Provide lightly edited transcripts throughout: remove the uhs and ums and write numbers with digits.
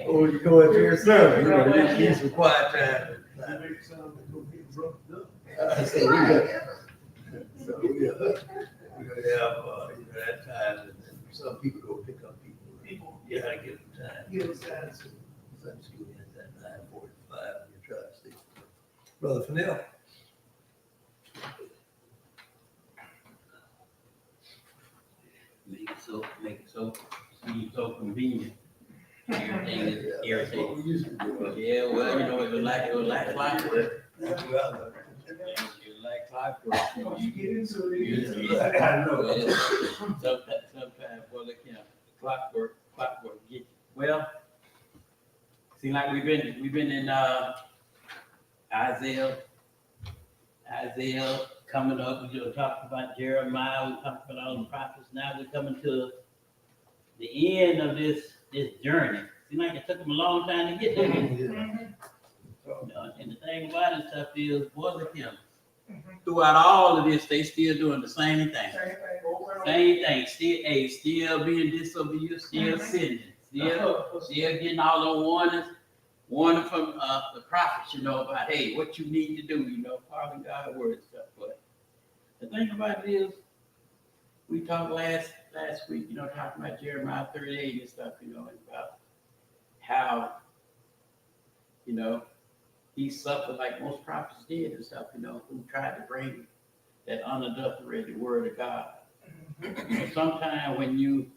Oh, you go into your sermon, you know, this needs some quiet time. I say, we got, so we have, that time, and then some people go pick up people. You gotta give them time. Sunday school ends at 9:45, you try to stay. Brother Fennell. Make it so convenient. Everything is irritating. Yeah, well, you know, it was like clockwork. It was like clockwork. I know. Sometimes, well, look, you know, clockwork get you. Well, seems like we've been in Isaiah coming up. We just talked about Jeremiah. We talked about all the prophets. Now we're coming to the end of this journey. Seems like it took them a long time to get there. And the thing about it stuff is, boy, look him. Throughout all of this, they still doing the same thing. Same thing. Still being disobedient, still sinning, still getting all the warning from the prophets, you know, about hey, what you need to do, you know, following God's word and stuff. But the thing about it is, we talked last week, you know, talking about Jeremiah 38 and stuff, you know, and about how, you know, he suffered like most prophets did and stuff, you know, who tried to bring that unadulterated word of God. You know, sometimes when you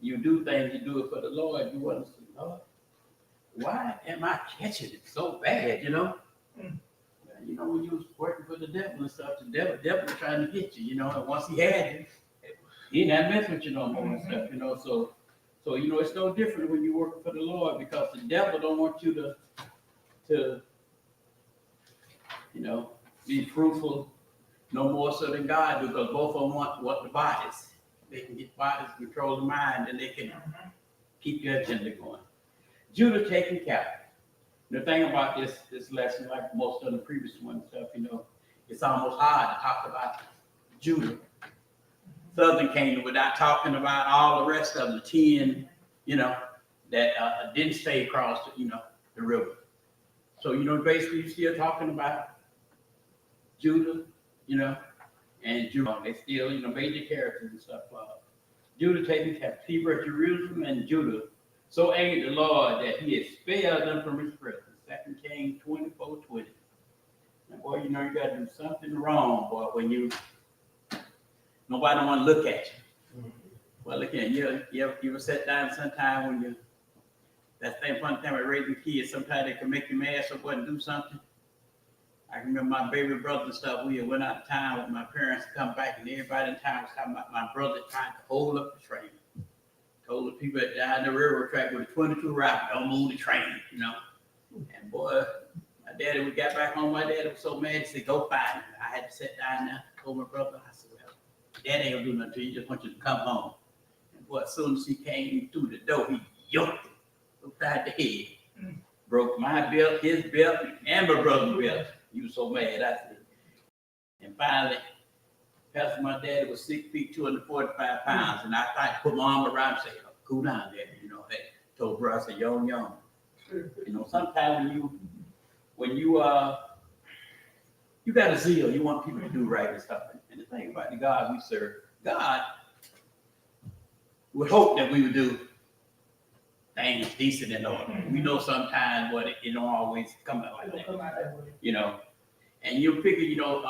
do things, you do it for the Lord, you want to say, Lord, why am I catching it so bad, you know? You know, when you was working for the devil and stuff, the devil was trying to get you, you know, and once he had you, he didn't have mess with you no more and stuff, you know, so, you know, it's no different when you're working for the Lord because the devil don't want you to, you know, be fruitful no more so than God do, because both of them want the bodies. They can get bodies, control the mind, and they can keep your agenda going. Judah taken captive. The thing about this lesson, like most of the previous one stuff, you know, it's almost hard to talk about Judah, Southern Kingdom, without talking about all the rest of the 10, you know, that didn't stay across, the river. So, you know, basically you're still talking about Judah, you know, and Judah. They still, you know, major characters and stuff. Judah taken captivity, Jerusalem and Judah. So angered the Lord that he expelled them from his presence. 2 Kings 24:20. Now, boy, you know, you got to do something wrong, boy, when nobody want to look at you. Well, again, you ever sat down sometime when you, that same fun time with raising kids, sometimes they can make you mad so go and do something. I can remember my baby brother and stuff, we went out of town with my parents to come back, and everybody in town was talking about my brother trying to hold up the train. Told the people down the railroad track with a 22 rifle, don't move the train, you know. And boy, my daddy, we got back home, my daddy was so mad, he said, go find him. I had to sit down there, told my brother, I said, well, Dad ain't gonna do nothing to you, he just want you to come home. And boy, as soon as he came through the door, he yoked it upside the head. Broke my belt, his belt, and my brother's belt. He was so mad, I said. And finally, Pastor, my daddy was 6 feet, 245 pounds, and I tried to put my arm around him and say, cool down there, you know, hey, told bro, I said, young. You know, sometimes when you got a zeal, you want people to do right and stuff. And the thing about the God we serve, God would hope that we would do things decent and order. We know sometimes what it don't always come out like that, you know. And you figure, you know,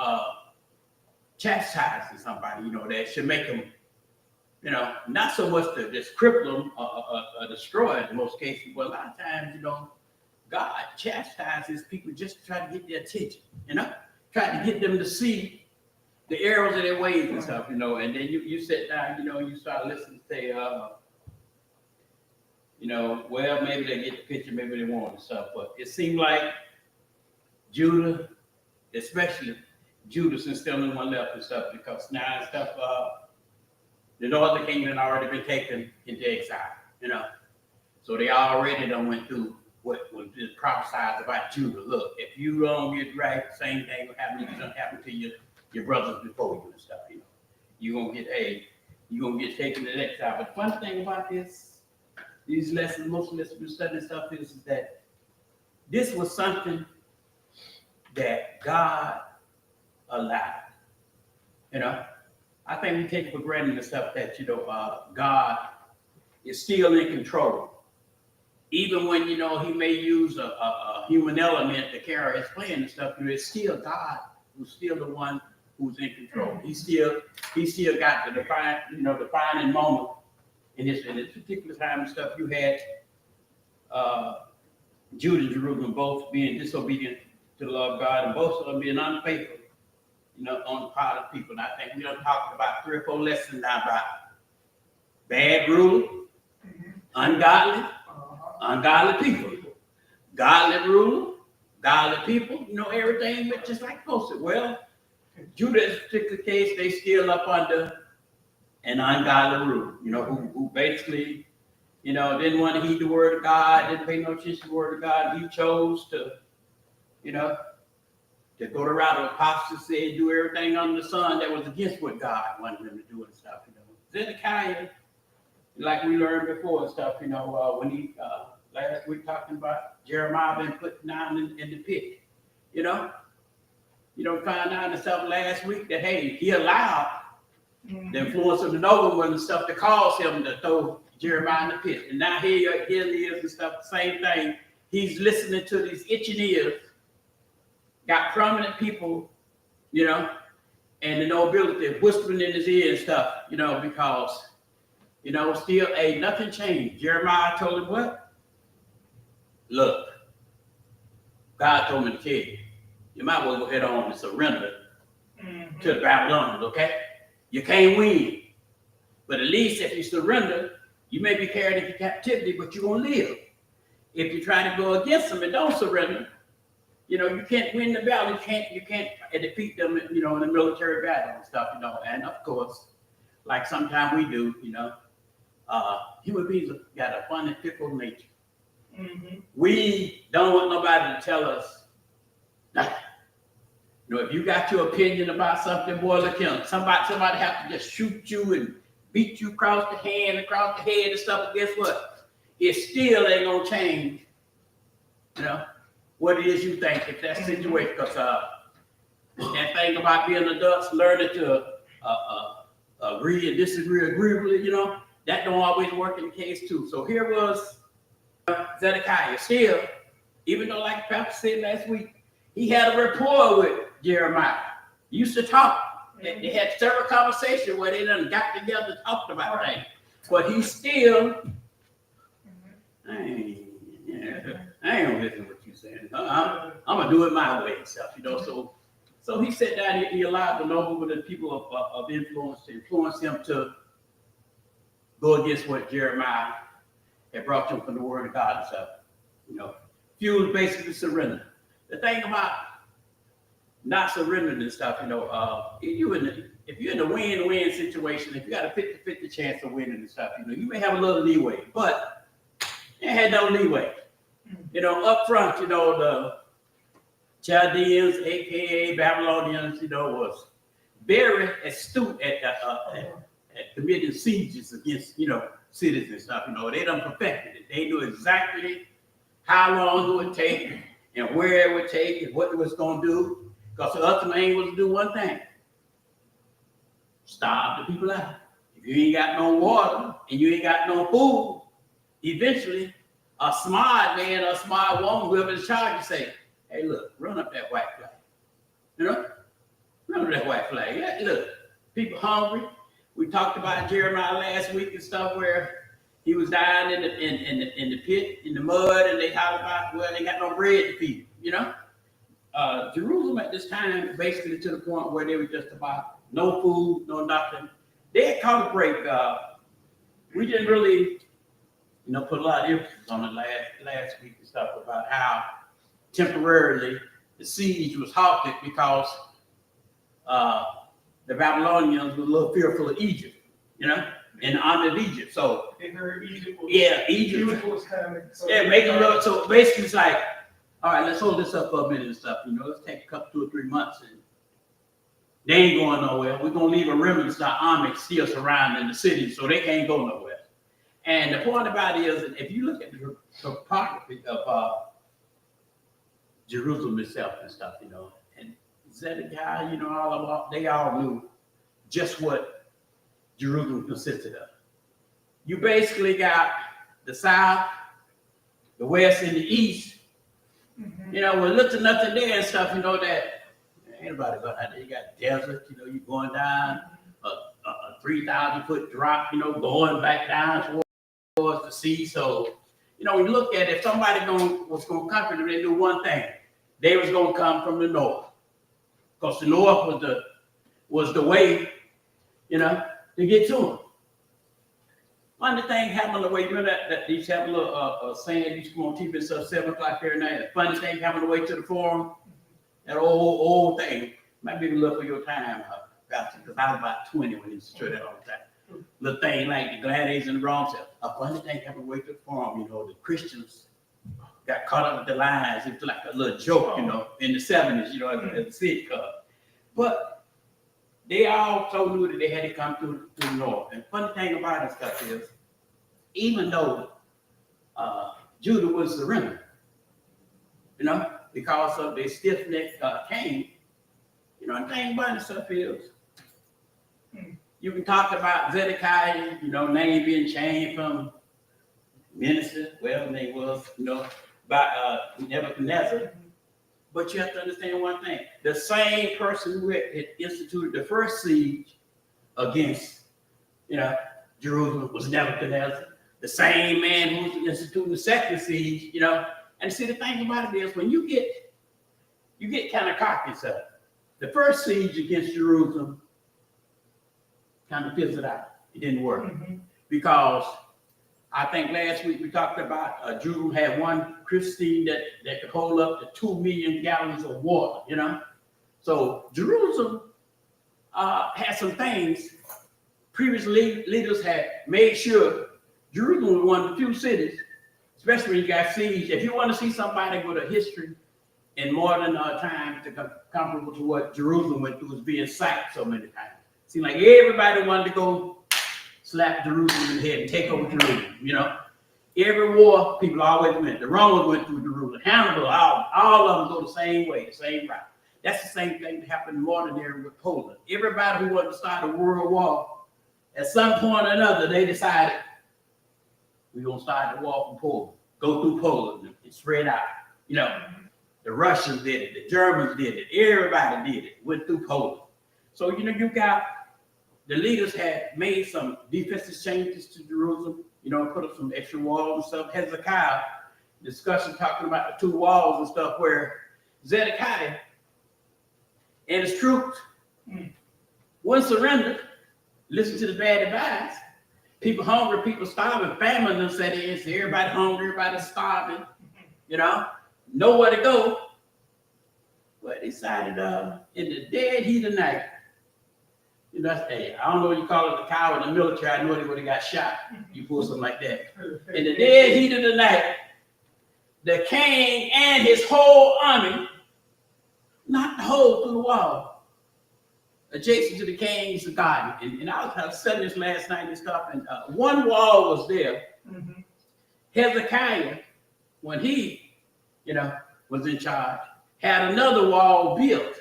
chastising somebody, you know, that should make them, you know, not so much to just cripple them or destroy in most cases, but a lot of times, you know, God chastises people just to try to get their attention, you know, try to get them to see the errors of their ways and stuff, you know, and then you sit down, you know, you start listening to say, you know, well, maybe they get the picture, maybe they won't and stuff, but it seemed like Judah, especially Judas is still in one left and stuff, because now stuff, the northern kingdom had already been taken into exile, you know. So they already done went through what was just prophesied about Judah. Look, if you don't get right, same thing will happen. It's gonna happen to your brothers before you and stuff, you know. You're gonna get taken to exile. But the fun thing about this these lessons, most lessons we're studying stuff is that this was something that God allowed. You know, I think we take for granted the stuff that, God is still in control. Even when, he may use a human element to carry his plan and stuff, it's still God who's still the one who's in control. He still got the defining moment in this particular time and stuff. You had Judah and Jerusalem both being disobedient to the law of God, and both of them being unfaithful, on the part of people. And I think we done talked about 3 or 4 lessons now about bad rule, ungodly people, godly rule, godly people, everything went just like posted. Well, Judah's particular case, they still up under an ungodly rule, who basically, didn't want to heed the word of God, didn't pay no attention to the word of God. He chose to, to go the route of apostasy, do everything under the sun that was against what God wanted them to do and stuff, Zedekiah, like we learned before and stuff, when he, last week talking about Jeremiah being put down in the pit, find out and stuff last week that, hey, he allowed the influence of the nobleman and stuff to cause him to throw Jeremiah in the pit. And now here it is and stuff, the same thing. He's listening to these itching ears, got prominent people, and the nobility whispering in his ear and stuff, because, still nothing changed. Jeremiah told him what? Look, God told me to tell you, you might well go ahead on and surrender to the Babylonians, okay? You can't win. But at least if you surrender, you may be carried into captivity, but you're going to live. If you try to go against them and don't surrender, you can't win the battle. You can't defeat them, in a military battle and stuff, And of course, like sometimes we do, human beings got a funny, fickle nature. We don't want nobody to tell us nothing. If you got your opinion about something, boy, look here, somebody have to just shoot you and beat you across the hand, across the head and stuff. But guess what? It still ain't gonna change, what it is you think if that situation. Because that thing about being adults, learning to agree and disagree agreeably, that don't always work in the case too. So here was Zedekiah. Still, even though, like Pastor said last week, he had a rapport with Jeremiah. Used to talk. They had several conversations where they done got together and talked about things. But he still, I ain't gonna listen to what you saying. I'm gonna do it my way and stuff, So he sat down. He allowed the noblemen and people of influence to influence him to go against what Jeremiah had brought him from the word of God and stuff. Few basically surrender. The thing about not surrendering and stuff, if you're in a win-win situation, if you got a 50-50 chance of winning and stuff, you may have a little leeway, but they had no leeway. Up front, the Chaldeans, aka Babylonians, was very astute at committing sieges against, cities and stuff. They done perfected it. They knew exactly how long it would take and where it would take and what it was going to do. Because the ultimate aim was to do one thing: starve the people out. If you ain't got no water and you ain't got no food, eventually a smart man or a smart woman, whoever's in charge, you say, hey, look, run up that white flag. Run up that white flag. Yeah, look, people hungry. We talked about Jeremiah last week and stuff where he was dying in the pit, in the mud, and they talked about, well, they got no bread to feed, Jerusalem at this time, basically to the point where they were just about no food, no nothing. They had caught a break. We didn't really, put a lot of emphasis on it last week and stuff about how temporarily the siege was halted because the Babylonians were a little fearful of Egypt, and the army of Egypt. So they heard Egypt was coming. So making a little. So basically, it's like, all right, let's hold this up for a minute and stuff. Let's take a couple, 2 or 3 months, and they ain't going nowhere. We're gonna leave a remnant of our army still surrounding the city, so they can't go nowhere. And the point about it is, if you look at the topography of Jerusalem itself and stuff, and Zedekiah, they all knew just what Jerusalem consisted of. You basically got the south, the west, and the east. With little to nothing there and stuff, that ain't nobody going out there. You got desert, you're going down a 3,000-foot drop, going back down towards the sea. So, when you look at it, if somebody was going to conquer them, they knew one thing. They was going to come from the north. Because the north was the way, to get to them. Funny thing happened on the way, that these have a little saying, these come on TV and stuff, 7 o'clock every night. The funny thing happened on the way to the forum, that old thing. Might be a little for your time, because I was about 20 when he used to show that all the time. Little thing like the gladiators in the Rome said, a funny thing happened on the way to the forum, the Christians got caught up with the lines. It was like a little joke, in the 70s, at the city club. But they also knew that they had to come through the north. And funny thing about this stuff is, even though Judah was surrendered, because of their stiff-necked king, the thing about this stuff is, you can talk about Zedekiah, name being changed from minister, well, name was, by Nebuchadnezzar. But you have to understand one thing. The same person who had instituted the first siege against, Jerusalem was Nebuchadnezzar. The same man who was instituting the second siege, And see, the thing about it is, when you get kind of cocky, so the first siege against Jerusalem kind of fizzled out. It didn't work. Because I think last week we talked about Jerusalem had one Christine that could hold up to 2 million gallons of water, So Jerusalem had some things. Previous leaders had made sure Jerusalem was one of the few cities, especially when you got siege. If you want to see somebody with a history in modern times comparable to what Jerusalem went through, was being sacked so many times. It seemed like everybody wanted to go slap Jerusalem in the head and take over Jerusalem, Every war, people always went. The Romans went through Jerusalem. Hannibal, all of them go the same way, the same route. That's the same thing that happened in modern era with Poland. Everybody who wanted to start a world war, at some point or another, they decided, we're going to start the war from Poland. Go through Poland and spread out. The Russians did it. The Germans did it. Everybody did it. Went through Poland. So, you got the leaders had made some defensive changes to Jerusalem, put up some extra walls and stuff. Hezekiah discussion talking about the 2 walls and stuff, where Zedekiah and his troops wouldn't surrender, listen to the bad advice. People hungry, people starving, famine done set in, so everybody hungry, everybody starving, nowhere to go. But they decided in the dead heat of night, hey, I don't know what you call it, the cow in the military. I know they would have got shot. You pull something like that. In the dead heat of the night, the king and his whole army knocked a hole through the wall adjacent to the king's garden. And I was studying this last night and stuff, and one wall was there. Hezekiah, when he, was in charge, had another wall built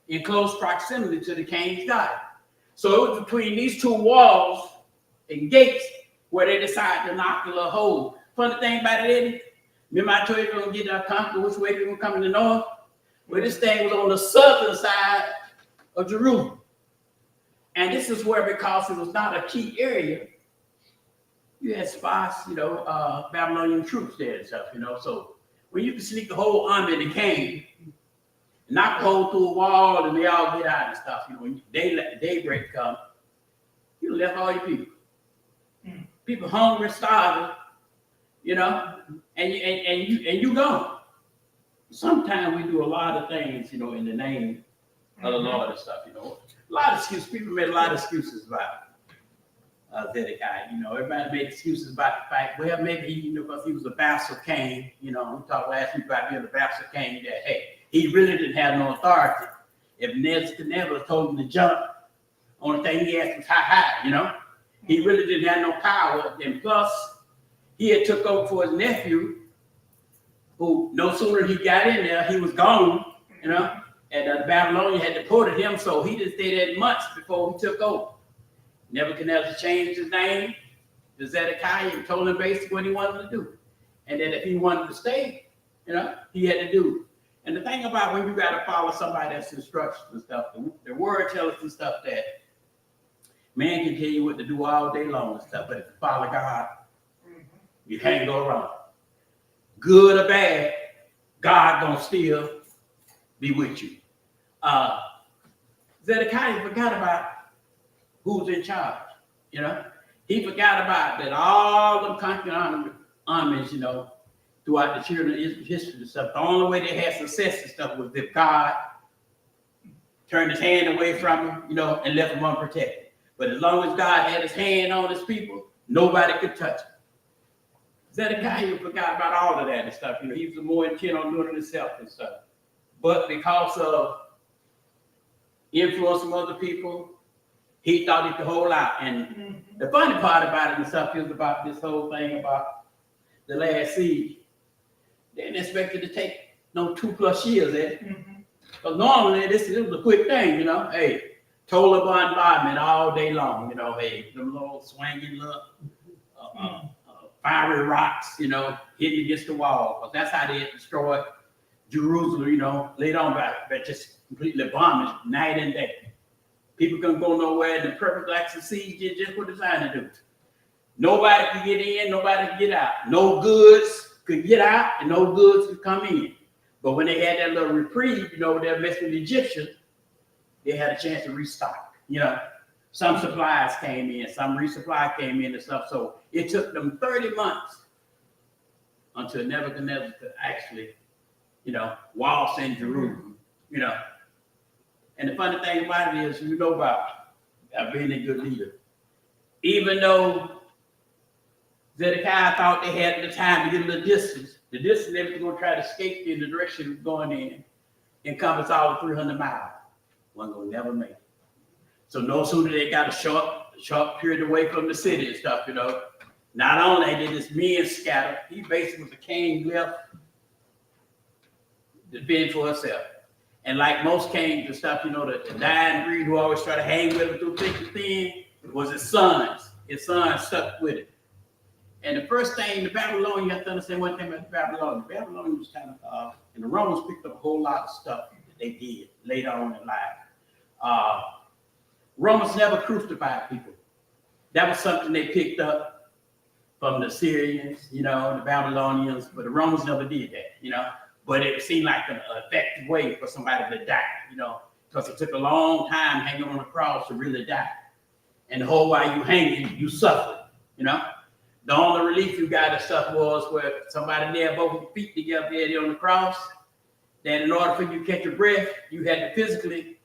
in close proximity to the king's garden. So it was between these 2 walls and gates where they decided to knock a little hole. Funny thing about it, Eddie, remember I told you we're going to get comfortable which way we're going to come in the north? Well, this thing was on the southern side of Jerusalem. And this is where, because it was not a key area, you had spots, Babylonian troops there and stuff, So when you can sneak the whole army in the king, knock a hole through a wall, and they all get out and stuff. When daybreak come, you left all your people. People hungry, starving, and you gone. Sometimes we do a lot of things, in the name of the Lord and stuff. A lot of excuses. People made a lot of excuses about Zedekiah. Everybody made excuses about the fact. Well, maybe he, because he was a bastard king. We talked last week about being a bastard king. That hey, he really didn't have no authority. If Nebuchadnezzar told him to jump, only thing he asked was how high, He really didn't have no power. And plus, he had took over for his nephew, who no sooner he got in there, he was gone, you know. And the Babylonians had deported him, so he didn't stay there months before he took over. Nebuchadnezzar changed his name to Zedekiah and told him basically what he wanted to do. And then if he wanted to stay, you know, he had to do it. And the thing about when you got to follow somebody else's instructions and stuff, the word tells us and stuff that man can tell you what to do all day long and stuff, but if you follow God, you can't go wrong. Good or bad, God gonna still be with you. Zedekiah forgot about who's in charge, you know. He forgot about that all the conquering armies, you know, throughout the children of Israel's history and stuff. The only way they had success and stuff was if God turned his hand away from him, you know, and left him unprotected. But as long as God had his hand on his people, nobody could touch him. Zedekiah forgot about all of that and stuff. You know, he was more intent on doing it himself and stuff. But because of influence from other people, he thought he could hold out. And the funny part about it and stuff is about this whole thing about the last siege. They didn't expect it to take no 2+ years, Because normally this was a quick thing, you know. Hey, total bombardment all day long, you know. Hey, them little swinging little fiery rocks, you know, hitting against the wall. But that's how they had destroyed Jerusalem, you know, later on by just completely bombing night and day. People couldn't go nowhere, and the perfect acts of siege did just what they're designed to do. Nobody could get in, nobody could get out. No goods could get out, and no goods could come in. But when they had that little reprieve, you know, they're messing with the Egyptians, they had a chance to restock, you know. Some supplies came in, some resupply came in and stuff. So it took them 30 months until Nebuchadnezzar could actually, you know, waltz in Jerusalem, you know. And the funny thing about it is, you know about being a good leader. Even though Zedekiah thought they had the time to get a little distance, the distance they were going to try to escape in the direction it was going in encompassed all of 300 miles. One going to never make it. So no sooner they got a short period away from the city and stuff, you know. Not only did his men scatter, he basically was a king left to fend for himself. And like most kings and stuff, you know, the dying breed who always try to hang with him through thick and thin was his sons. His sons stuck with it. And the first thing, the Babylonians, you have to understand one thing about the Babylonians. The Babylonians was kind of, and the Romans picked up a whole lot of stuff that they did later on in life. Romans never crucified people. That was something they picked up from the Syrians, you know, the Babylonians, but the Romans never did that, you know. But it seemed like an effective way for somebody to die, you know, because it took a long time hanging on the cross to really die. And the whole while you hanging, you suffered, you know. The only relief you got and stuff was where somebody nailed both your feet together there on the cross. Then in order for you to catch your breath, you had to physically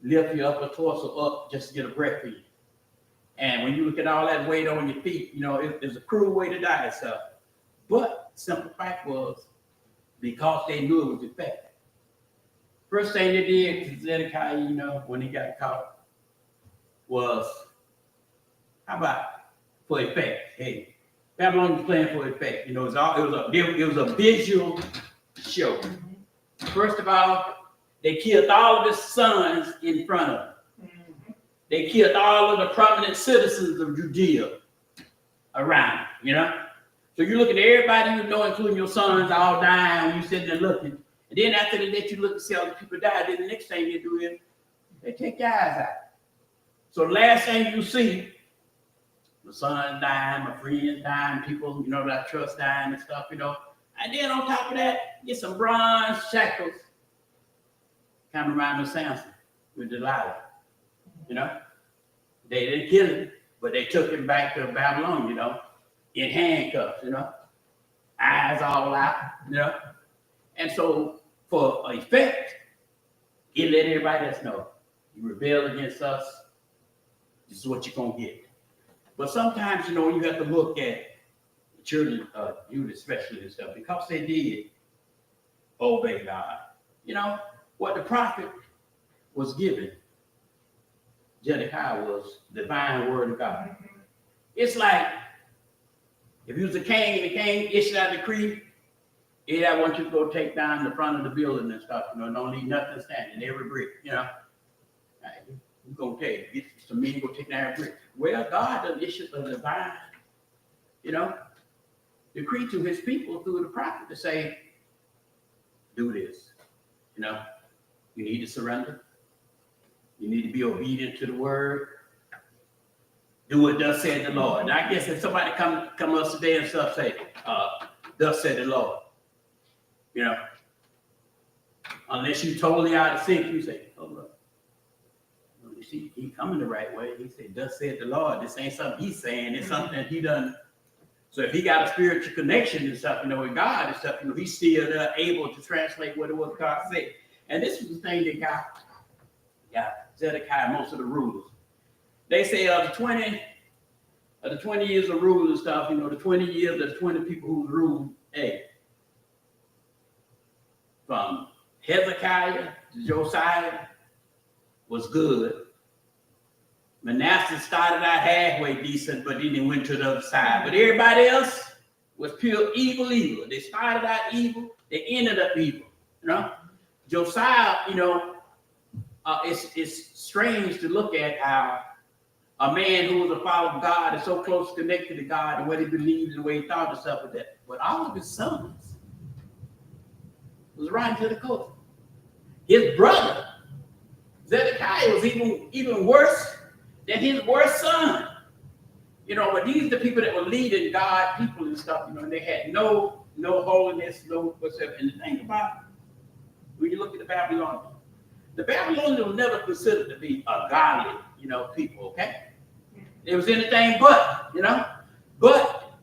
lift your upper torso up just to get a breath for you. And when you look at all that weight on your feet, you know, it's a cruel way to die and stuff. But the simple fact was, because they knew it was effective. First thing they did to Zedekiah, you know, when he got caught, was, how about for effect? Hey, Babylon was playing for effect. You know, it was a visual show. First of all, they killed all of his sons in front of him. They killed all of the prominent citizens of Judea around him, you know. So you're looking at everybody you know, including your sons, all dying, you sitting there looking. And then after they let you look and see all the people die, then the next thing they do is they take your eyes out. So the last thing you see, my son's dying, my friends dying, people, you know, that I trust dying and stuff, you know. And then on top of that, get some bronze shackles. Kind of remind me of Samson with Delilah, you know. They didn't kill him, but they took him back to Babylon, you know, in handcuffs, you know, eyes all out, you know. And so for effect, it let everybody else know, you rebel against us, this is what you're going to get. But sometimes, you know, you have to look at the children, youth especially and stuff, because they did obey God. You know, what the prophet was given Zedekiah was the divine word of God. It's like if you was a king, the king issued out a decree, I want you to go take down the front of the building and stuff, don't leave nothing standing, every brick, Right, you go take, get some men, go take down every brick. Well, God does issue a divine, decree to his people through the prophet to say, do this, you need to surrender. You need to be obedient to the word. Do what thus said the Lord. And I guess if somebody come us today and stuff say, thus said the Lord, unless you totally out of sync, you say, oh look, he coming the right way. He said, thus said the Lord. This ain't something he's saying, it's something that he done. So if he got a spiritual connection and stuff, with God and stuff, he's still able to translate what it was God said. And this was the thing that got Zedekiah most of the rulers. They say of the 20 years of rule and stuff, the 20 years, the 20 people who ruled, from Hezekiah to Josiah was good. Manasseh started out halfway decent, but then he went to the other side. But everybody else was pure evil. They started out evil, they ended up evil. Josiah, it's strange to look at how a man who was a follower of God is so close connected to God and what he believed and the way he thought and stuff with that. But all of his sons was right to the culture. His brother, Zedekiah, was even worse than his worst son. But these are the people that were leading God, people and stuff, and they had no holiness, no whatsoever. And the thing about it, when you look at the Babylonians were never considered to be a godly, people, okay? It was anything but, But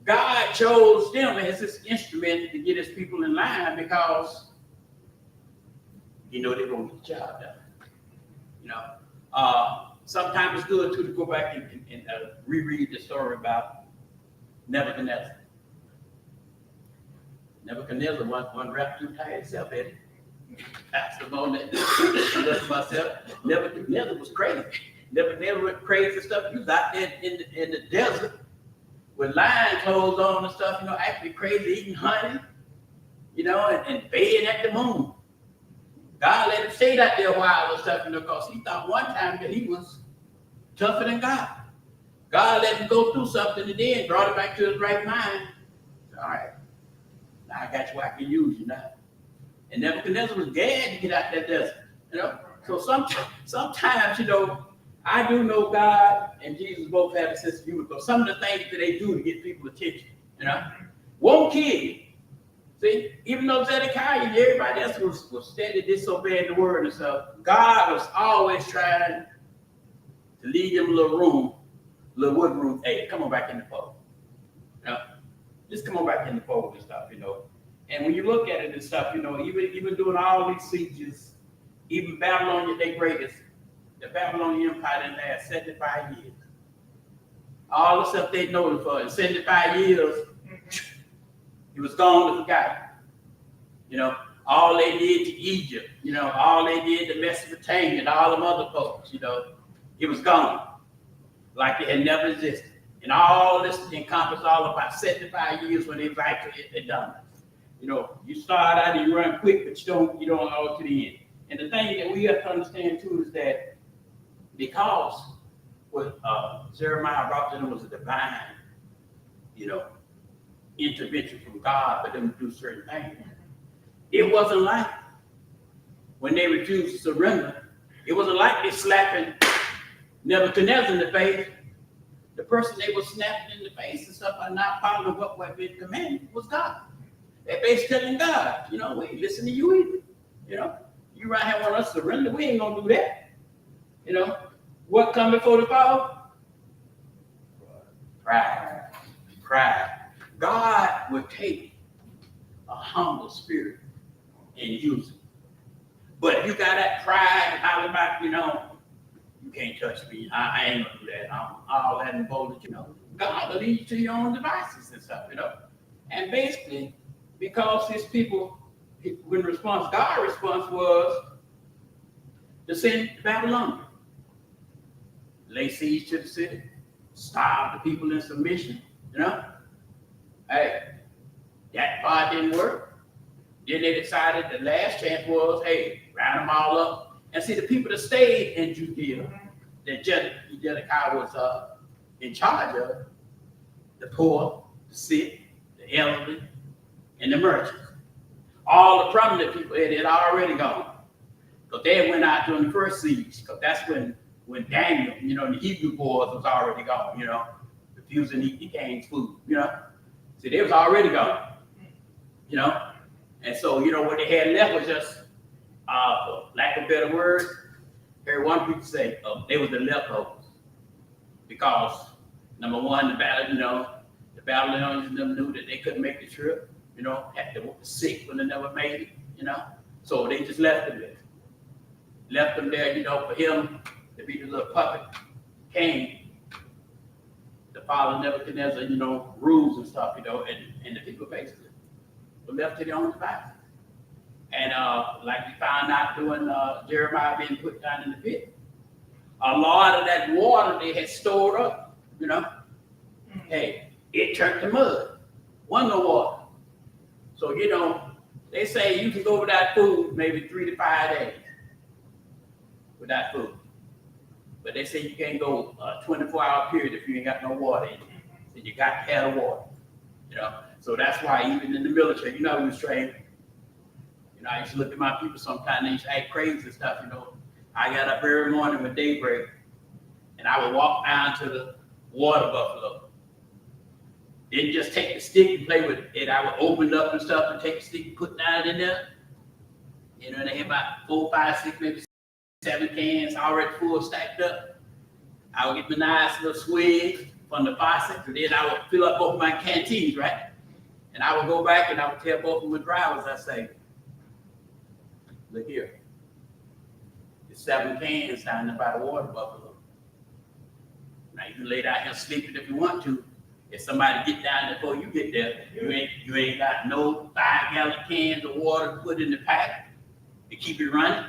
God chose them as his instrument to get his people in line because, they're going to get the job done. Sometimes it's good, too, to go back and reread the story about Nebuchadnezzar. Nebuchadnezzar one rap too tight himself, Eddie. That's the moment that myself. Nebuchadnezzar was crazy. Nebuchadnezzar went crazy stuff. He was out there in the desert with lion clothes on and stuff, acting crazy, eating honey, and baying at the moon. God let him stay out there a while and stuff, because he thought one time that he was tougher than God. God let him go through something and then brought him back to his right mind. All right, now I got you, I can use you now. And Nebuchadnezzar was glad to get out that desert, So sometimes, I do know God and Jesus both have a sense of humor. Because some of the things that they do to get people's attention, won't kill you. See, even though Zedekiah and everybody else was steady disobeying the word and stuff, God was always trying to leave them a little wood room. Hey, come on back in the fold. Just come on back in the fold and stuff, And when you look at it and stuff, even doing all these sieges, even Babylon, their greatest, the Babylonian Empire didn't last 75 years. All the stuff they know for in 75 years, it was gone and forgotten. All they did to Egypt, all they did to Mesopotamia and all them other folks, it was gone. Like it had never existed. And all this encompassed all about 75 years when they actually done it. You start out and you run quick, but you don't all to the end. And the thing that we have to understand too is that because what Jeremiah brought to them was a divine, intervention from God for them to do certain things. It wasn't like when they refused to surrender, it wasn't like they slapping Nebuchadnezzar in the face. The person they were snapping in the face and stuff by not following what had been commanded was God. They're basically telling God, we ain't listen to you either. You right here want us to surrender, we ain't gonna do that. What come before the fall? Pride. God would take a humble spirit and use it. But if you got that pride and all about, you can't touch me. I ain't gonna do that. I'm all that involved, God will lead you to your own devices and stuff, And basically, because his people, when God's response was to send Babylon. lay siege to the city, starve the people in submission, you know. Hey, that part didn't work. Then they decided the last chance was, hey, round them all up. And see, the people that stayed in Judea, that Zedekiah was in charge of, the poor, the sick, the elderly, and the merchants. All the prominent people had already gone. Because they went out during the first siege, because that's when Daniel, you know, and the Hebrew boys was already gone, you know, refusing to eat the king's food, you know. See, they was already gone, you know. And so, you know, what they had left was just, for lack of a better word, heard one people say, they were the leftovers. Because, number one, the Babylonians knew that they couldn't make the trip, you know, had to sick when they never made it, you know. So they just left them there. Left them there, you know, for him to be the little puppet king. The father Nebuchadnezzar, you know, rules and stuff, you know, and the people basically were left to their own devices. And like we found out doing Jeremiah being put down in the pit, a lot of that water they had stored up, you know, hey, it turned to mud. Wasn't no water. So, you know, they say you can go without food maybe 3 to 5 days without food. But they say you can't go a 24-hour period if you ain't got no water in you. So you got to have the water, you know. So that's why even in the military, you know, we was trained. You know, I used to look at my people sometimes, they used to act crazy and stuff, you know. I got up every morning with daybreak, and I would walk down to the water buffalo. Didn't just take the stick and play with it. I would open it up and stuff and take the stick and put it in there. You know, they had about 4, 5, 6, maybe 7 cans already full stacked up. I would get my nice little swig from the faucet, and then I would fill up both my canteens, right? And I would go back and I would tell both of my drivers, I say, look here, there's 7 cans down there by the water buffalo. Now you can lay down here sleeping if you want to. If somebody get down there before you get there, you ain't got no 5-gallon cans of water to put in the pack to keep it running.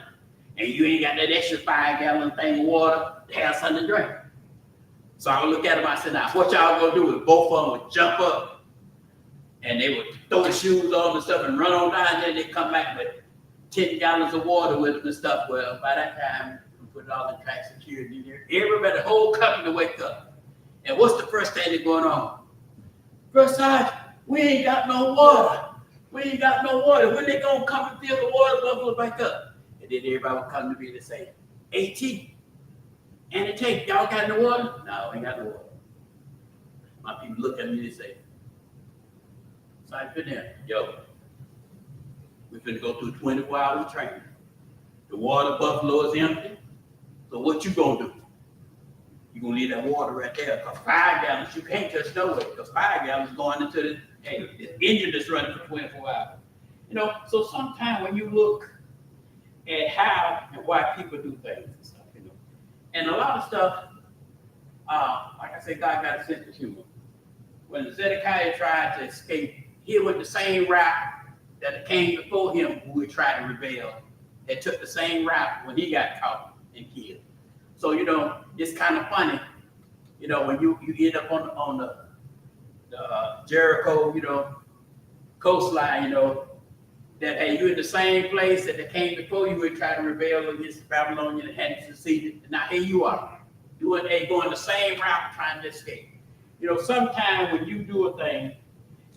And you ain't got that extra 5-gallon thing of water to have something to drink. So I would look at them, I said, now, what y'all gonna do is both of them would jump up and they would throw the shoes on and stuff and run on down there, and they come back with 10 gallons of water with them and stuff. Well, by that time, we put it all in track security in there. Everybody, the whole company to wake up. And what's the first thing that's going on? First Sergeant, we ain't got no water. We ain't got no water. When they gonna come and fill the water buffalo back up? And then everybody would come to me and say, AT, and it take, y'all got no water? No, we ain't got no water. My people look at me and say, so I put there, yo, we're finna go through 24 hours training. The water buffalo is empty. So what you gonna do? You gonna leave that water right there, because 5 gallons, you can't just know it, because 5 gallons going into the engine that's running for 24 hours. You know, so sometimes when you look at how and why people do things and stuff, you know, and a lot of stuff, like I said, God got a sense of humor. When Zedekiah tried to escape, he went the same route that the king before him, who would try to rebel, that took the same route when he got caught and killed. So, you know, it's kind of funny, you know, when you end up on the Jericho, you know, coastline, you know, that, hey, you're in the same place that the king before you would try to rebel against the Babylonian and hadn't succeeded. And now here you are, going the same route trying to escape. You know, sometimes when you do a thing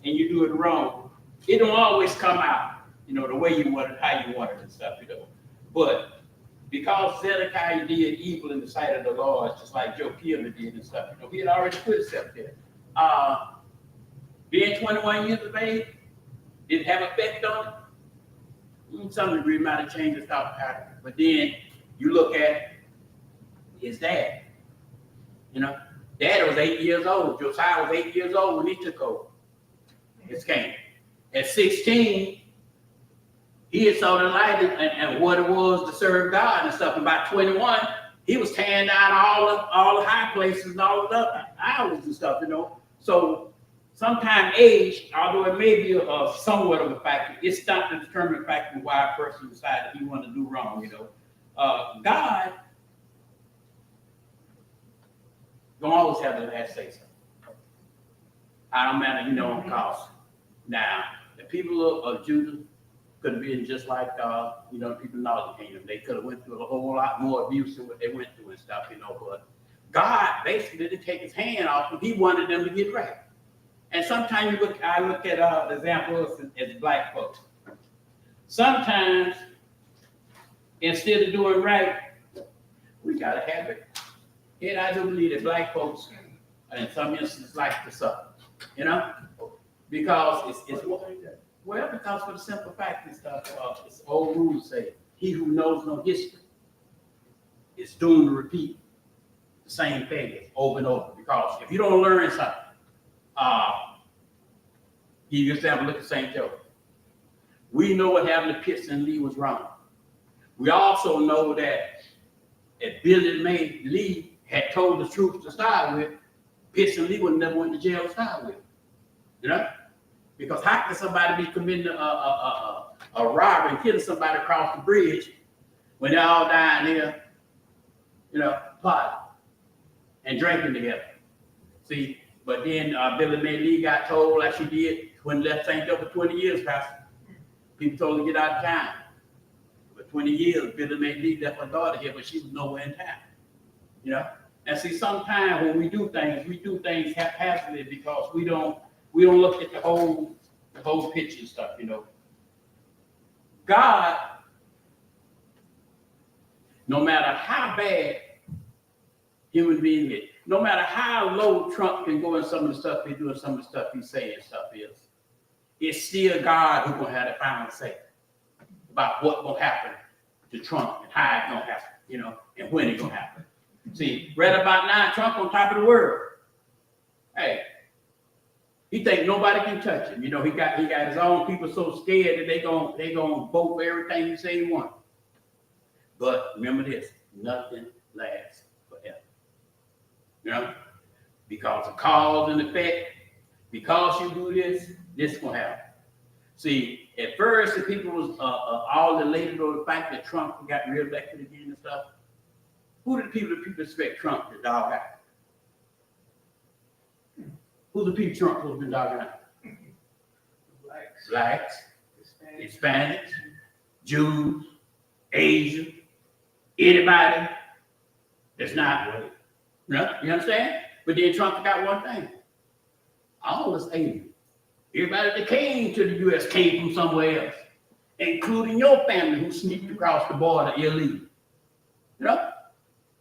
and you do it wrong, it don't always come out, you know, the way you want it, how you want it and stuff, you know. But because Zedekiah did evil in the sight of the Lord, just like Joachim did and stuff, you know, he had already put himself there. Being 21 years of age, did it have effect on it? Some degree might have changed his thought pattern. But then you look at his dad. You know, Dad was 8 years old. Josiah was 8 years old when he took over his king. At 16, he had saw the light and what it was to serve God and stuff. And by 21, he was tearing down all the high places and all the idols and stuff, you know. So sometimes age, although it may be somewhat of a factor, it's not the determining factor why a person decided he wanted to do wrong, you know. God Don't always have the last say so. I don't matter, cause now the people of Judah could have been just like the people in the Northern Kingdom. They could have went through a whole lot more abuse than what they went through and stuff, but God basically didn't take his hand off them. He wanted them to get right. And sometimes I look at the examples as black folks. Sometimes instead of doing right, we got a habit. And I do believe that black folks, in some instances, like to suffer. Because it's because for the simple fact is it's old rules say, he who knows no history is doomed to repeat the same failures over and over. Because if you don't learn something, you just have a look at St. Joe. We know what happened to Pitts and Lee was wrong. We also know that if Billy May Lee had told the truth to start with, Pitts and Lee would never went to jail to start with. Because how can somebody be committing a robbery and killing somebody across the bridge when they're all dying there, plotting and drinking together? See, but then Billy May Lee got told, like she did when left St. Joe for 20 years, Pastor. People told her to get out of town. For 20 years, Billy May Lee left her daughter here, but she was nowhere in town. And see, sometimes when we do things haphazardly because we don't look at the whole picture and stuff, God, no matter how bad human being is, no matter how low Trump can go in some of the stuff he do and some of the stuff he's saying and stuff is, it's still God who's gonna have the final say about what's gonna happen to Trump and how it's gonna happen, and when it's gonna happen. See, right about now, Trump on top of the world. Hey, he think nobody can touch him. He got his own people so scared that they gonna vote for everything he say he wants. But remember this: nothing lasts forever. Because of cause and effect. Because you do this gonna happen. See, at first the people was all elated over the fact that Trump got reelected again and stuff. Who did the people expect Trump to dog out? Who the people Trump was been dogging out? Blacks, Hispanics, Jews, Asians, anybody that's not white. You understand? But then Trump got one thing. All us aliens. Everybody that came to the U.S. came from somewhere else, including your family who sneaked across the border illegally.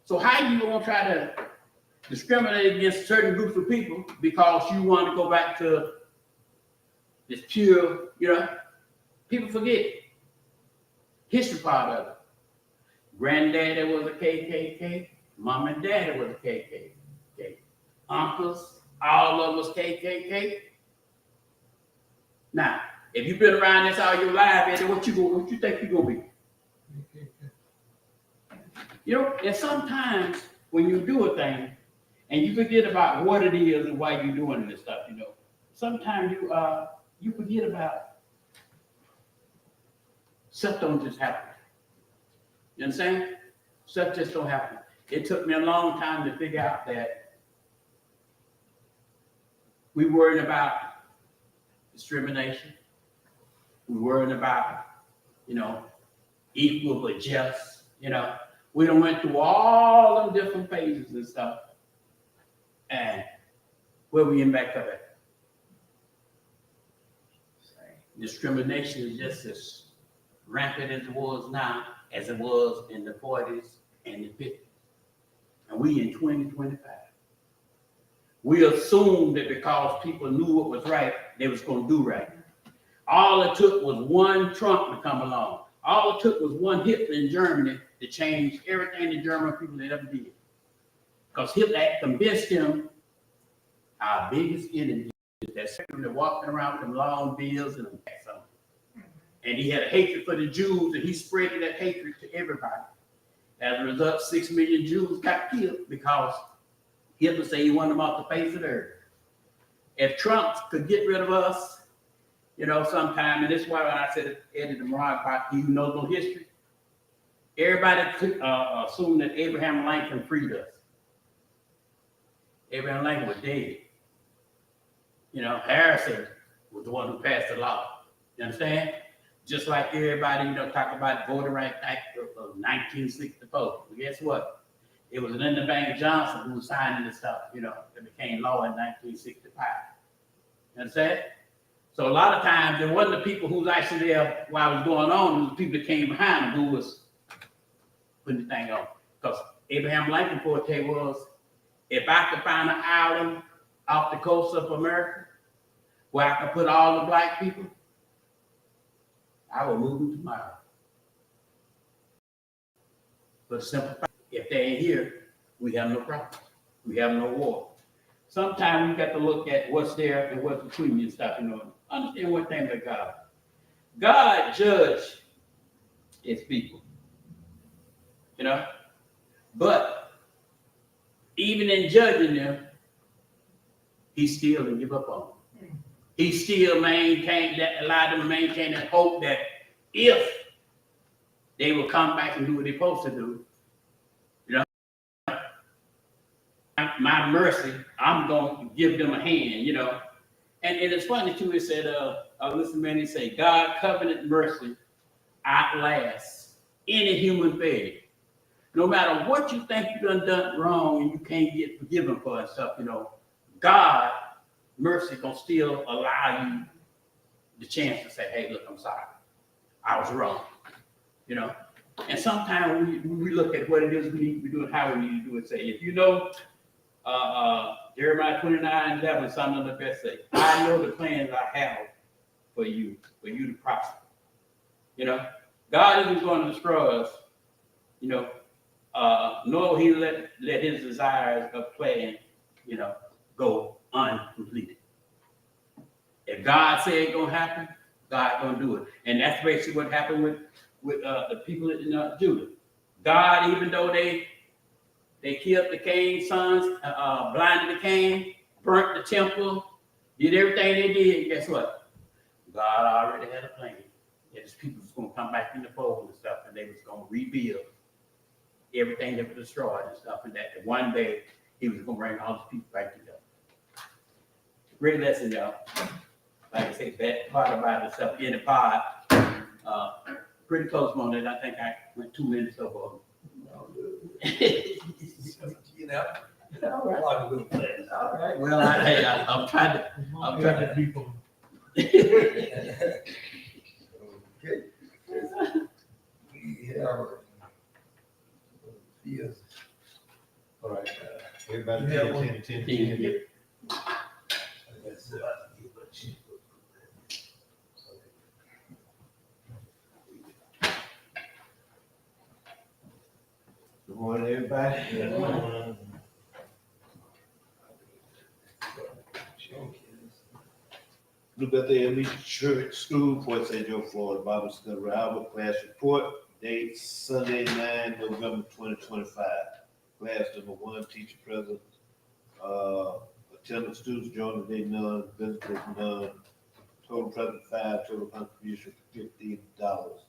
So how you gonna try to discriminate against certain groups of people because you want to go back to this pure, people forget history part of it. Granddaddy was a KKK, mom and daddy was a KKK, uncles, all of us KKK. Now, if you've been around this all your life, Eddie, what you think you're gonna be? And sometimes when you do a thing and you forget about what it is and why you're doing this stuff, sometimes you forget about stuff don't just happen. You understand? Stuff just don't happen. It took me a long time to figure out that we worried about discrimination. We worried about, equal but just, We done went through all them different phases and stuff. And where we in back up at? Discrimination is just as rampant as it was now, as it was in the 40s and the 50s. And we in 2025. We assumed that because people knew what was right, they was going to do right. All it took was one Trump to come along. All it took was one Hitler in Germany to change everything the German people had ever did. Because Hitler had convinced him our biggest enemy is that secretary walking around with them long bills and them hats on. And he had a hatred for the Jews, and he spread that hatred to everybody. As a result, 6 million Jews got killed because Hitler said he wanted them off the face of the earth. If Trump could get rid of us, sometime, and this is why when I said Eddie tomorrow about you know no history, everybody assumed that Abraham Lincoln freed us. Abraham Lincoln was dead. You know, Harrison was the one who passed the law. You understand? Just like everybody, talk about voting rights act of 1964. Well, guess what? It was Lyndon Baines Johnson who was signing this stuff, that became law in 1965. You understand? So a lot of times it wasn't the people who was actually there while it was going on, it was the people that came behind them who was putting the thing on. Because Abraham Lincoln forte was, if I could find an island off the coast of America where I could put all the black people, I would move them tomorrow. But simple fact, if they ain't here, we have no problem. We have no war. Sometimes we got to look at what's there and what's between you and stuff, Understand one thing about God. God judged his people. But even in judging them, he still didn't give up on them. He still allowed them to maintain that hope that if they will come back and do what they're supposed to do, my mercy, I'm going to give them a hand, And it's funny too, it said, I listen man, he say, God covenant mercy outlasts any human failure. No matter what you think you've done wrong and you can't get forgiven for and stuff, God mercy gonna still allow you the chance to say, hey, look, I'm sorry. I was wrong. And sometimes we look at what it is we need to be doing, how we need to do it. Say, if Jeremiah 29:11, something of the best say, I know the plans I have for you to prosper. God isn't going to destroy us, nor he let his desires of plan, go uncompleted. If God said it's gonna happen, God gonna do it. And that's basically what happened with the people in Judah. God, even though they killed the king's sons, blinded the king, burnt the temple, did everything they did, guess what? God already had a plan. That his people was going to come back in the fold and stuff, and they was going to rebuild everything that was destroyed and stuff, and that one day he was going to bring all his people back together. Great lesson, y'all. Like I say, that part about itself in the pod, pretty close on it. I think I went 2 minutes over. All right. All right. Well, I'm trying to people. Okay. We have yes. All right. Everybody Yeah, pay attention. Good morning, everybody. Good morning. New Bethel Elementary Church School, Port St. Joe, Florida, Bible Study Revival Class Report, date Sunday, 9 November 2025. Class number 1, teacher present, attendance students joined today, none, visitors none, total present 5, total contribution $50.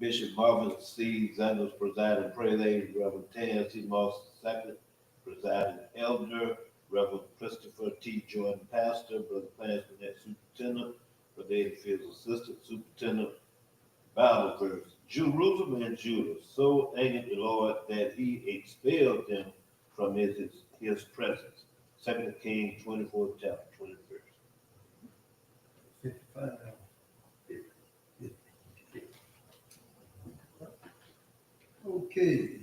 Bishop Marvin C. Zanders presiding prelate, Reverend Tan C. Moss II presiding elder, Reverend Christopher T. Jordan pastor, Brother Clarence Burnett superintendent, Brother Eddie Fields assistant superintendent. Bible verse: Jerusalem and Judah so angered the Lord that he expelled them from his presence. 2 Kings 24, chapter 21. 55. Okay.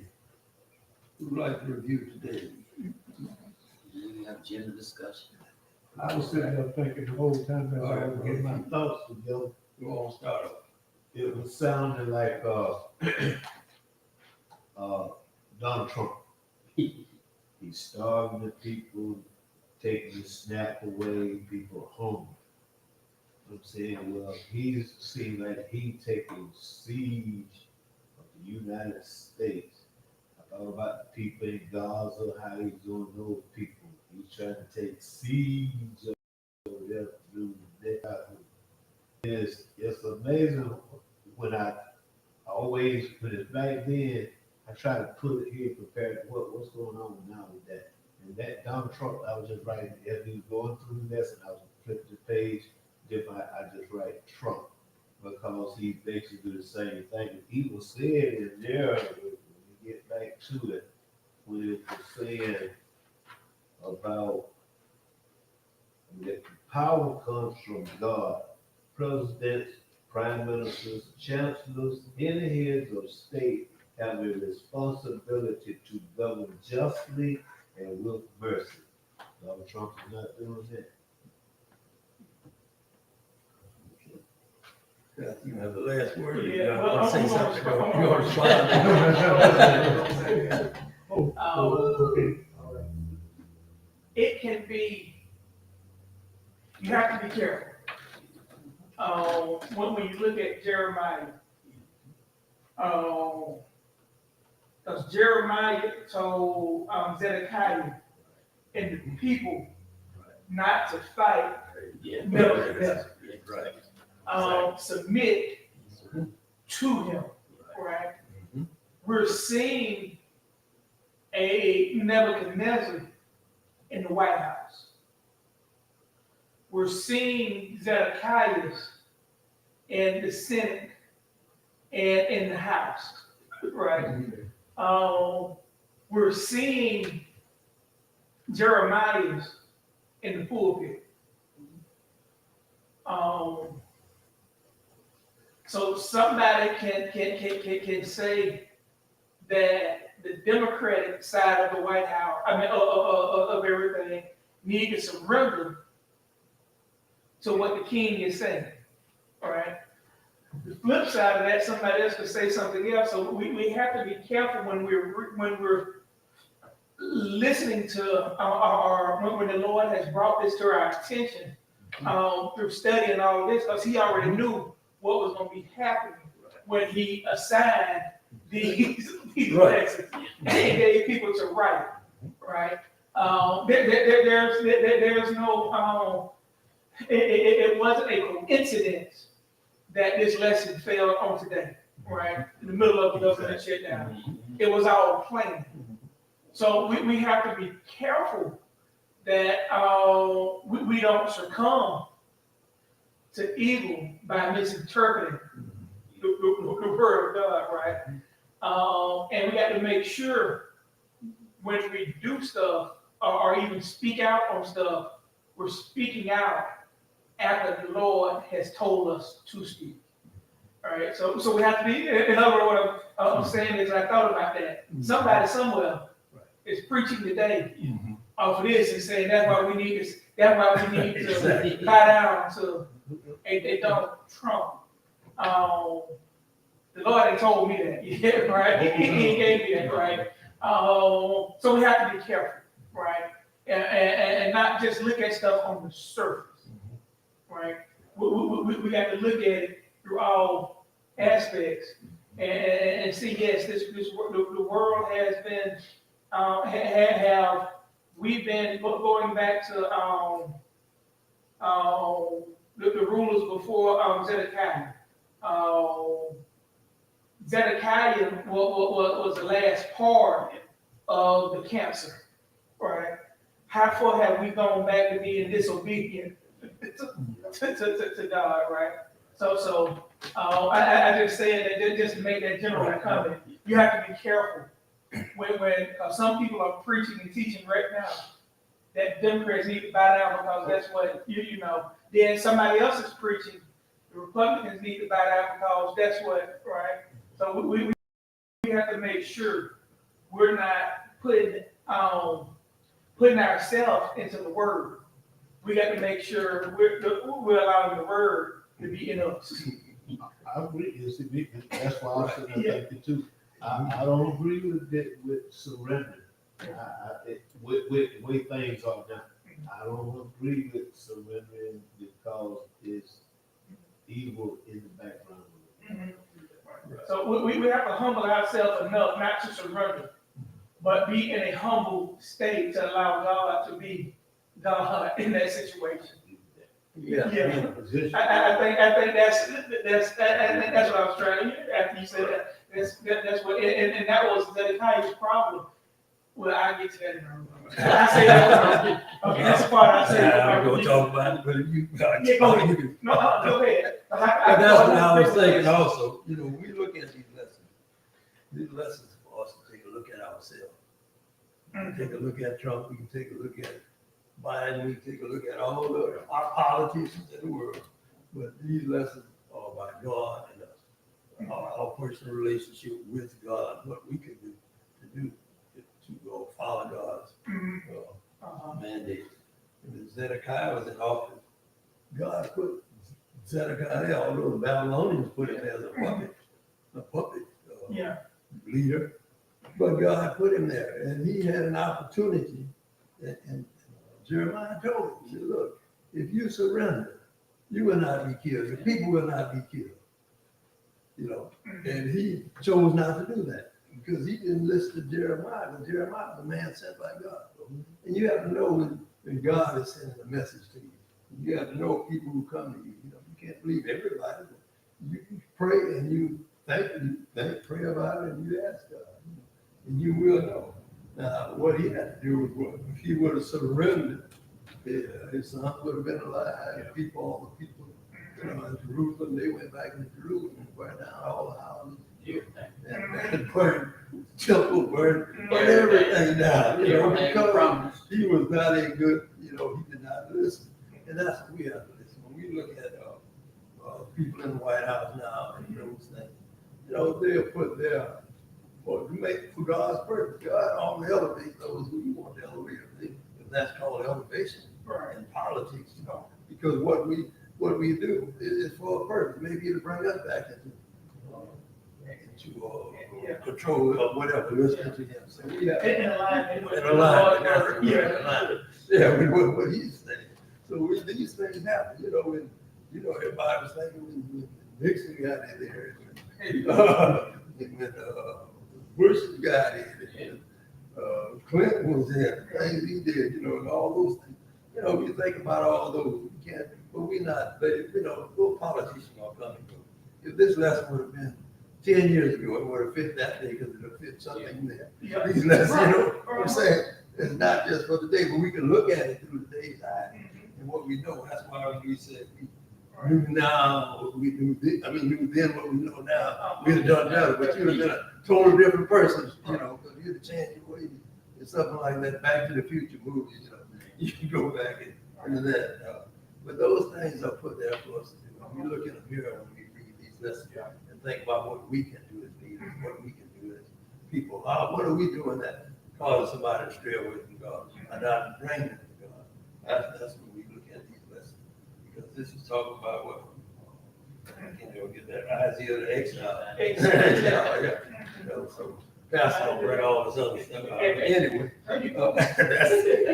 Who would like to review today? We have general discussion. I was sitting there thinking the whole time that I was getting my thoughts together. We'll all start off. It was sounding like Donald Trump. He's starving the people, taking the snap away, people are hungry. I'm saying, well, he seems like he taking siege of the United States. I thought about the people in Gaza, how he's doing those people. He's trying to take siege of their dude. It's amazing when when it's back then, I try to put it here compared to what's going on now with that. And that Donald Trump, I was just writing, as he was going through the lesson, I was flipping the page, I just write Trump, because he basically do the same thing. He was saying in there, when we get back to it, when it was saying about that power comes from God. Presidents, prime ministers, chancellors, any heads of state have a responsibility to govern justly and with mercy. Donald Trump is not doing that. You have the last word. Yeah, You well, want to say I'm something? gonna- You want to respond? Okay. It can be, you have to be careful. When you look at Jeremiah, because Jeremiah told Zedekiah and the people not to fight Nebuchadnezzar. Right. Submit to him, right? Mhm. We're seeing a Nebuchadnezzar in the White House. We're seeing Zedekiah in the Senate and in the House, right? We're seeing Jeremiah in the pulpit. So somebody can say that the Democratic side of the White House, of everything, need to surrender to what the king is saying, all right? The flip side of that, somebody else could say something else. So we have to be careful when we're listening to when the Lord has brought this to our attention through study and all of this, because he already knew what was going to be happening when he assigned these lessons and gave people to write, right? There's no, it wasn't a coincidence that this lesson fell on today, right? In the middle of the government shutdown. It was all planned. So we have to be careful that we don't succumb to evil by misinterpreting the word of God, right? And we got to make sure when we do stuff or even speak out on stuff, we're speaking out after the Lord has told us to speak. All right, so we have to be, in other words, what I'm saying is I thought about that. Somebody somewhere is preaching today off of this and saying that's why we need to Exactly. bow down to a Donald Trump. The Lord had told me that, yeah, right? He gave me that, right? So we have to be careful, right? And not just look at stuff on the surface, right? We got to look at it through all aspects and see, yes, the world has been, we've been going back to the rulers before Zedekiah. Zedekiah was the last part of the cancer, right? How far have we gone back to being disobedient to God, right? So I just said that just to make that general comment. You have to be careful when some people are preaching and teaching right now that Democrats need to bow down because that's what you know. Then somebody else is preaching the Republicans need to bow down because that's what, right? So we have to make sure we're not putting ourselves into the word. We got to make sure we're allowing the word to be in us. I agree. That's why I said I think it too. I don't agree with surrender. With the way things are now. I don't agree with surrendering because it's evil in the background. Mm-hmm. So we have to humble ourselves enough not to surrender, but be in a humble state to allow God to be God in that situation. Yeah. I think that's what I was trying to. After you said that, that's what, and that was Zedekiah's problem. Well, I get to that in a moment. I say that. Okay, that's the part I say. I'm gonna talk about it, but if you. Yeah, go ahead. No, go ahead. But that's what I was thinking also, you know, when we look at these lessons for us to take a look at ourselves. We can take a look at Trump, we can take a look at Biden, we can take a look at all the our politicians in the world. But these lessons are about God and us, our personal relationship with God, what we can do to go follow God's mandate. When Zedekiah was in office, God put Zedekiah there, although the Babylonians put him as a puppet leader. But God put him there, and he had an opportunity. And Jeremiah told him, he said, look, if you surrender, you will not be killed. The people will not be killed. You know, and he chose not to do that because he didn't listen to Jeremiah. But Jeremiah was a man sent by God. And you have to know when God is sending a message to you. You have to know people who come to you. You know, you can't believe everybody. You pray and you pray about it and you ask God. And you will know. Now, what he had to do was what? If he would have surrendered, his son would have been alive. All the people, you know, in Jerusalem, they went back into Jerusalem and burned down all the houses. And burned temple, burned everything down. You know, because he was not a good, you know, he did not listen. And that's what we have to listen. When we look at people in the White House now and those things, you know, they'll put their for God's purpose. God only elevates those who you want to elevate. And that's called elevation in politics. You know, because what we do is for a purpose. Maybe to bring us back into control of whatever. Listen to him. So we have in alignment. Yeah, with what he's saying. So these things happen. You know, when everybody was thinking when Nixon got in there, when Bush got in, and Clinton was in, things he did, you know, and all those things. You know, we think about all those, we can't, but we're not, but you know, no politicians are coming to. If this lesson would have been 10 years ago, it would have fit that day because it would have fit something there. These lessons, you know what I'm saying? It's not just for the day, but we can look at it through the day's eye and what we know. That's why we said we knew now what we knew then. I mean, knew then what we know now. We'd have done better, but you'd have been a totally different person, you know, because you'd have changed your way. It's something like that Back to the Future movie, you know. You can go back into that. But those things are put there for us to do. We look in the mirror when we read these lessons and think about what we can do as leaders, what we can do as people. What are we doing that causes somebody to stray away from God? And not bring them to God. That's when we look at these lessons. Because this is talking about what I can't even get that Isaiah the exile. You know, so Pastor don't bring all this other stuff out. Anyway, that's it.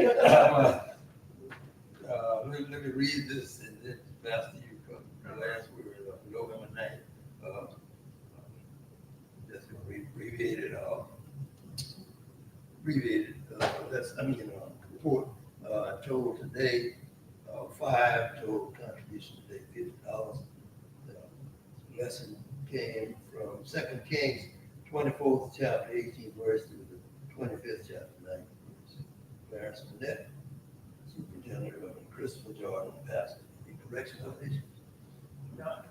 Let me read this and then Pastor, you come the last word of November 9th. Just gonna abbreviate it. Report. Total today, 5 total contributions today, $50. The lesson came from 2 Kings, 24th chapter, 18th verse to the 25th chapter, 9th verse. Clarence Manette, Superintendent Reverend Christopher Jordan, Pastor. Any correction of issues? None.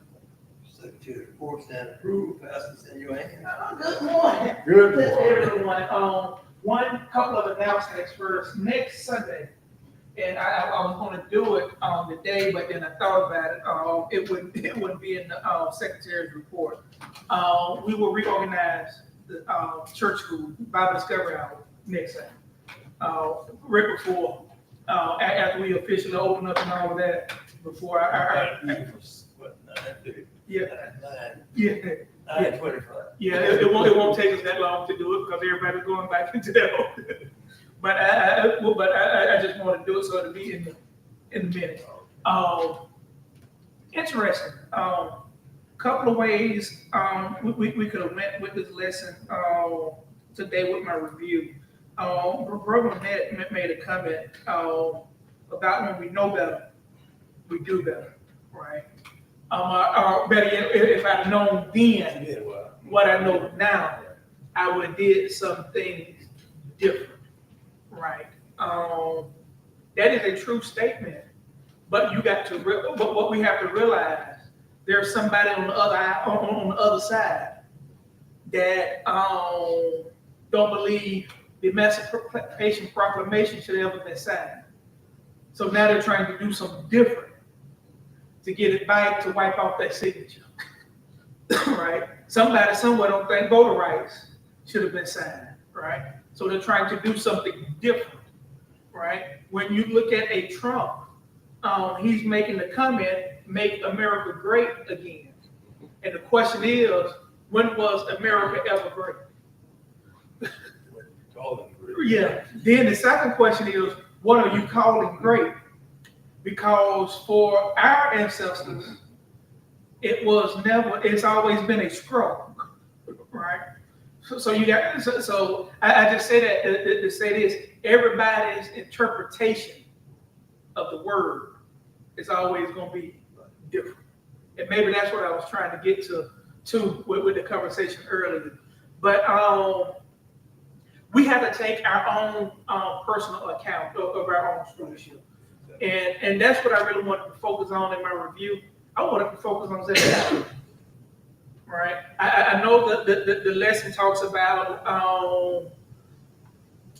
Secretary report stand approved. Pastor, send your hand. Good morning. Good morning, everyone. One couple of announcements first. Next Sunday, and I was going to do it today, but then I thought about it. It wouldn't be in the secretary's report. We will reorganize the church school Bible Discovery Hour next Sunday. Right before, after we officially open up and all of that, before it won't take us that long to do it because everybody's going back into their home. But I just want to do it so it'll be in the minute. Interesting. Couple of ways we could have went with this lesson today with my review. Brother Ned made a comment about when we know better, we do better, right? Better yet, if I'd known then what I know now, I would have did some things different. right? That is a true statement. But you got to, but what we have to realize, there's somebody on the other side that don't believe the Emancipation Proclamation should have ever been signed. So now they're trying to do something different to get it back to wipe off that signature, right? Somebody somewhere don't think voter rights should have been signed, right? So they're trying to do something different, right? When you look at a Trump, he's making the comment, "Make America great again." And the question is, when was America ever great? Yeah. Then the second question is, what are you calling great? Because for our ancestors, it's always been a struggle, right? So you got, so I just say that to say this, everybody's interpretation of the word is always going to be different. And maybe that's what I was trying to get to with the conversation earlier. But we have to take our own personal account of our own stewardship. And that's what I really wanted to focus on in my review. I wanted to focus on Zedekiah. Right? I know that the lesson talks about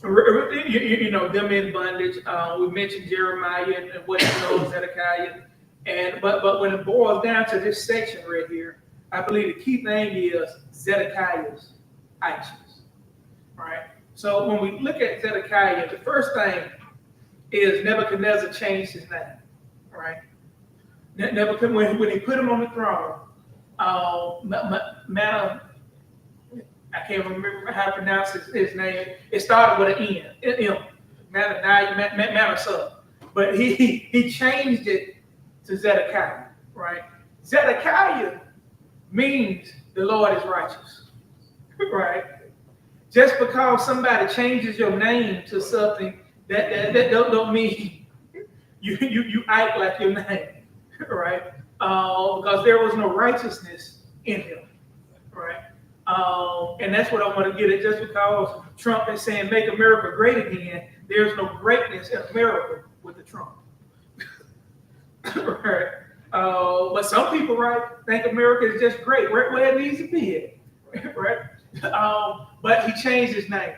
them in bondage. We mentioned Jeremiah and what he knows, Zedekiah. But when it boils down to this section right here, I believe the key thing is Zedekiah's actions. Right? So when we look at Zedekiah, the first thing is Nebuchadnezzar changed his name. Right? Nebuchadnezzar, when he put him on the throne, I can't remember how to pronounce his name. It started with an N. Manasseh. But he changed it to Zedekiah, right? Zedekiah means the Lord is righteous, right? Just because somebody changes your name to something, that don't mean you act like your name, right? Because there was no righteousness in him, right? And that's what I want to get at. Just because Trump is saying make America great again, there's no greatness in America with the Trump. Right? But some people, right, think America is just great, right where it needs to be at, right? But he changed his name.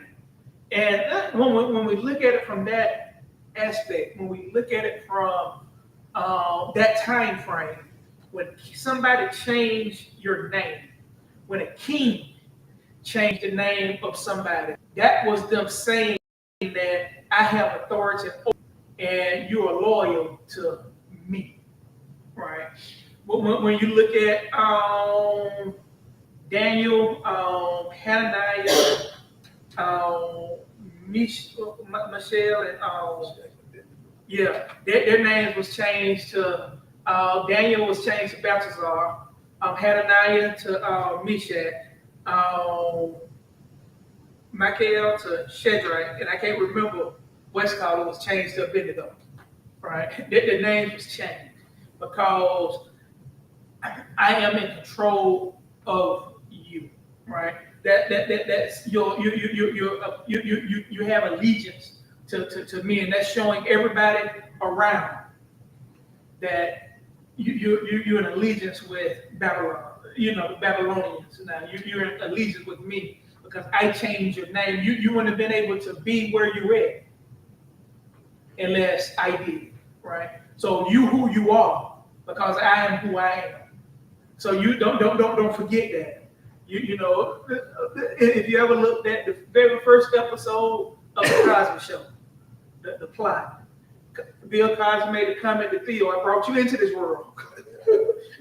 And when we look at it from that aspect, when we look at it from that time frame, when somebody changed your name, when a king changed the name of somebody, that was them saying that I have authority and you are loyal to me, right? When you look at Daniel, Hananiah, Michelle, and their names was changed to Daniel was changed to Belshazzar, Hananiah to Meshach, Michael to Shadrach, and I can't remember what scholar was changed to Abednego. Right? The names was changed because I am in control of you. Right? That's you have allegiance to me, and that's showing everybody around that you're in allegiance with Babylon, the Babylonians. Now you're in allegiance with me because I changed your name. You wouldn't have been able to be where you're at unless I did, right? So you who you are because I am who I am. So you don't forget that. If you ever looked at the very first episode of the Cosby Show, the plot. Bill Cosby made a comment to Theo, I brought you into this world,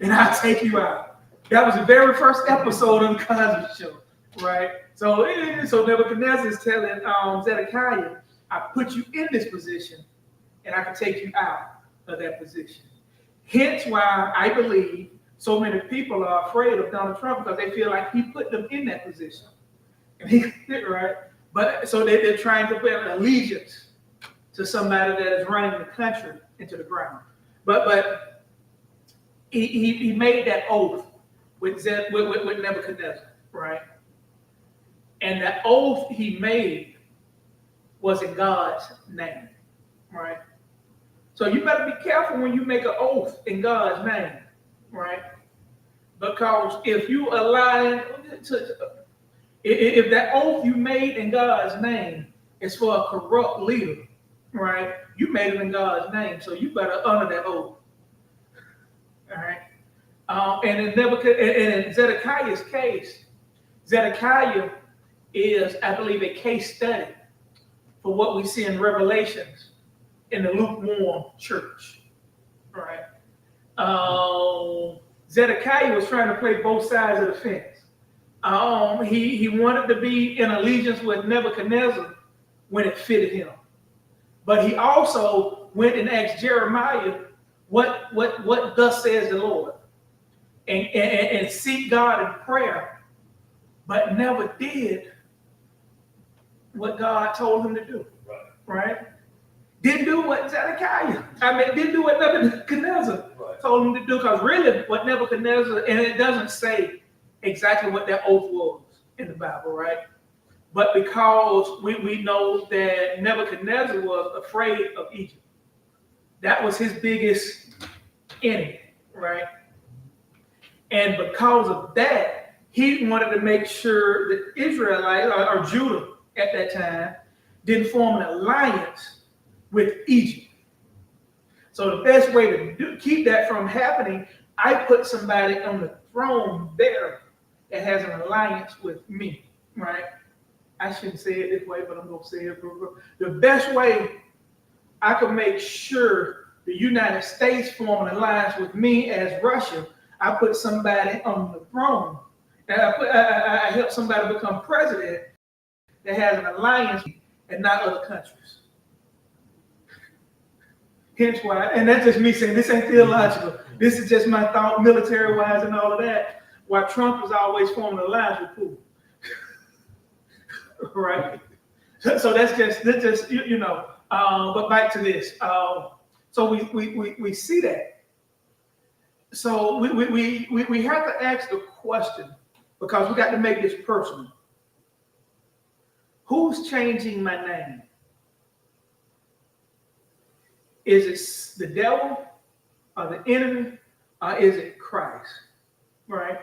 and I'll take you out. That was the very first episode of the Cosby Show, right? So Nebuchadnezzar is telling Zedekiah, I put you in this position, and I can take you out of that position. Hence why I believe so many people are afraid of Donald Trump because they feel like he put them in that position. And right? But so they're trying to put an allegiance to somebody that is running the country into the ground. But he made that oath with Nebuchadnezzar, right? And that oath he made was in God's name, right? So you better be careful when you make an oath in God's name, right? Because if you align if that oath you made in God's name is for a corrupt leader, right? You made it in God's name, so you better honor that oath. All right. And in Zedekiah's case, Zedekiah is, I believe, a case study for what we see in Revelations in the lukewarm church. All right. Zedekiah was trying to play both sides of the fence. He wanted to be in allegiance with Nebuchadnezzar when it fitted him. But he also went and asked Jeremiah, what thus says the Lord? And seek God in prayer, but never did what God told him to do. Right? Didn't do what Zedekiah, didn't do what Nebuchadnezzar told him to do, because really what Nebuchadnezzar, and it doesn't say exactly what that oath was in the Bible, right? But because we know that Nebuchadnezzar was afraid of Egypt. That was his biggest enemy, right? And because of that, he wanted to make sure that Israelites, or Judah at that time, didn't form an alliance with Egypt. So the best way to keep that from happening, I put somebody on the throne there that has an alliance with me, right? I shouldn't say it this way, but I'm going to say it. The best way I could make sure the United States form an alliance with me as Russia, I put somebody on the throne. And I help somebody become president that has an alliance and not other countries. Hence why, and that's just me saying, this ain't theological. This is just my thought, military-wise and all of that. Why Trump is always forming an alliance with Putin. Right? So that's just but back to this. So we see that. So we have to ask the question, because we got to make this personal. Who's changing my name? Is it the devil or the enemy, or is it Christ? Right?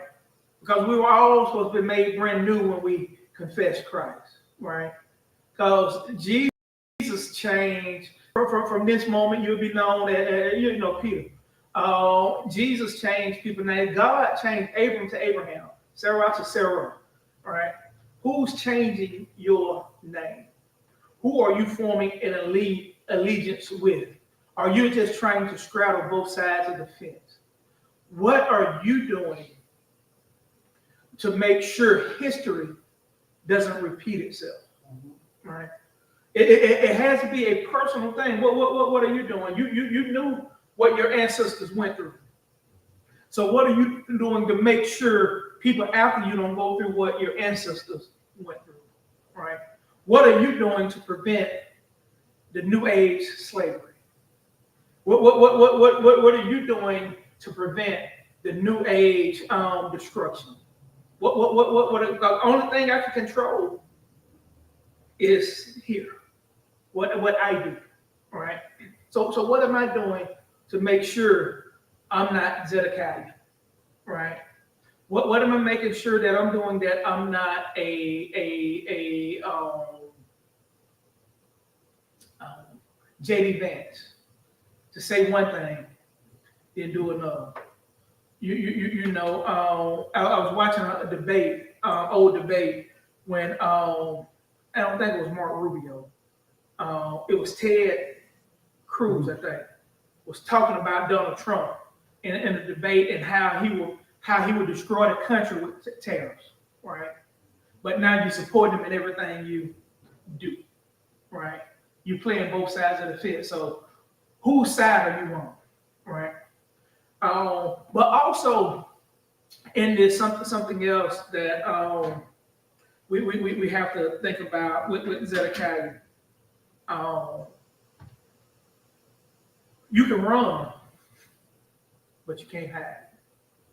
Because we were all supposed to be made brand new when we confessed Christ, right? Because Jesus changed from this moment. You'll be known as Peter. Jesus changed people's names. God changed Abram to Abraham, Sarah to Sarah, right? Who's changing your name? Who are you forming an allegiance with? Are you just trying to straddle both sides of the fence? What are you doing to make sure history doesn't repeat itself? Right? It has to be a personal thing. What are you doing? You knew what your ancestors went through. So what are you doing to make sure people after you don't go through what your ancestors went through? Right? What are you doing to prevent the New Age slavery? What are you doing to prevent the New Age destruction? The only thing I can control is here. What I do, right? So what am I doing to make sure I'm not Zedekiah, right? What am I making sure that I'm doing that I'm not a J.D. Vance, to say one thing, then do another. I was watching a debate, old debate, when I don't think it was Mark Rubio. It was Ted Cruz, I think, was talking about Donald Trump in the debate and how he would destroy the country with tariffs, right? But now you support him in everything you do, right? You playing both sides of the fence. So whose side are you on, right? But also in this something else that we have to think about with Zedekiah. You can run, but you can't hide,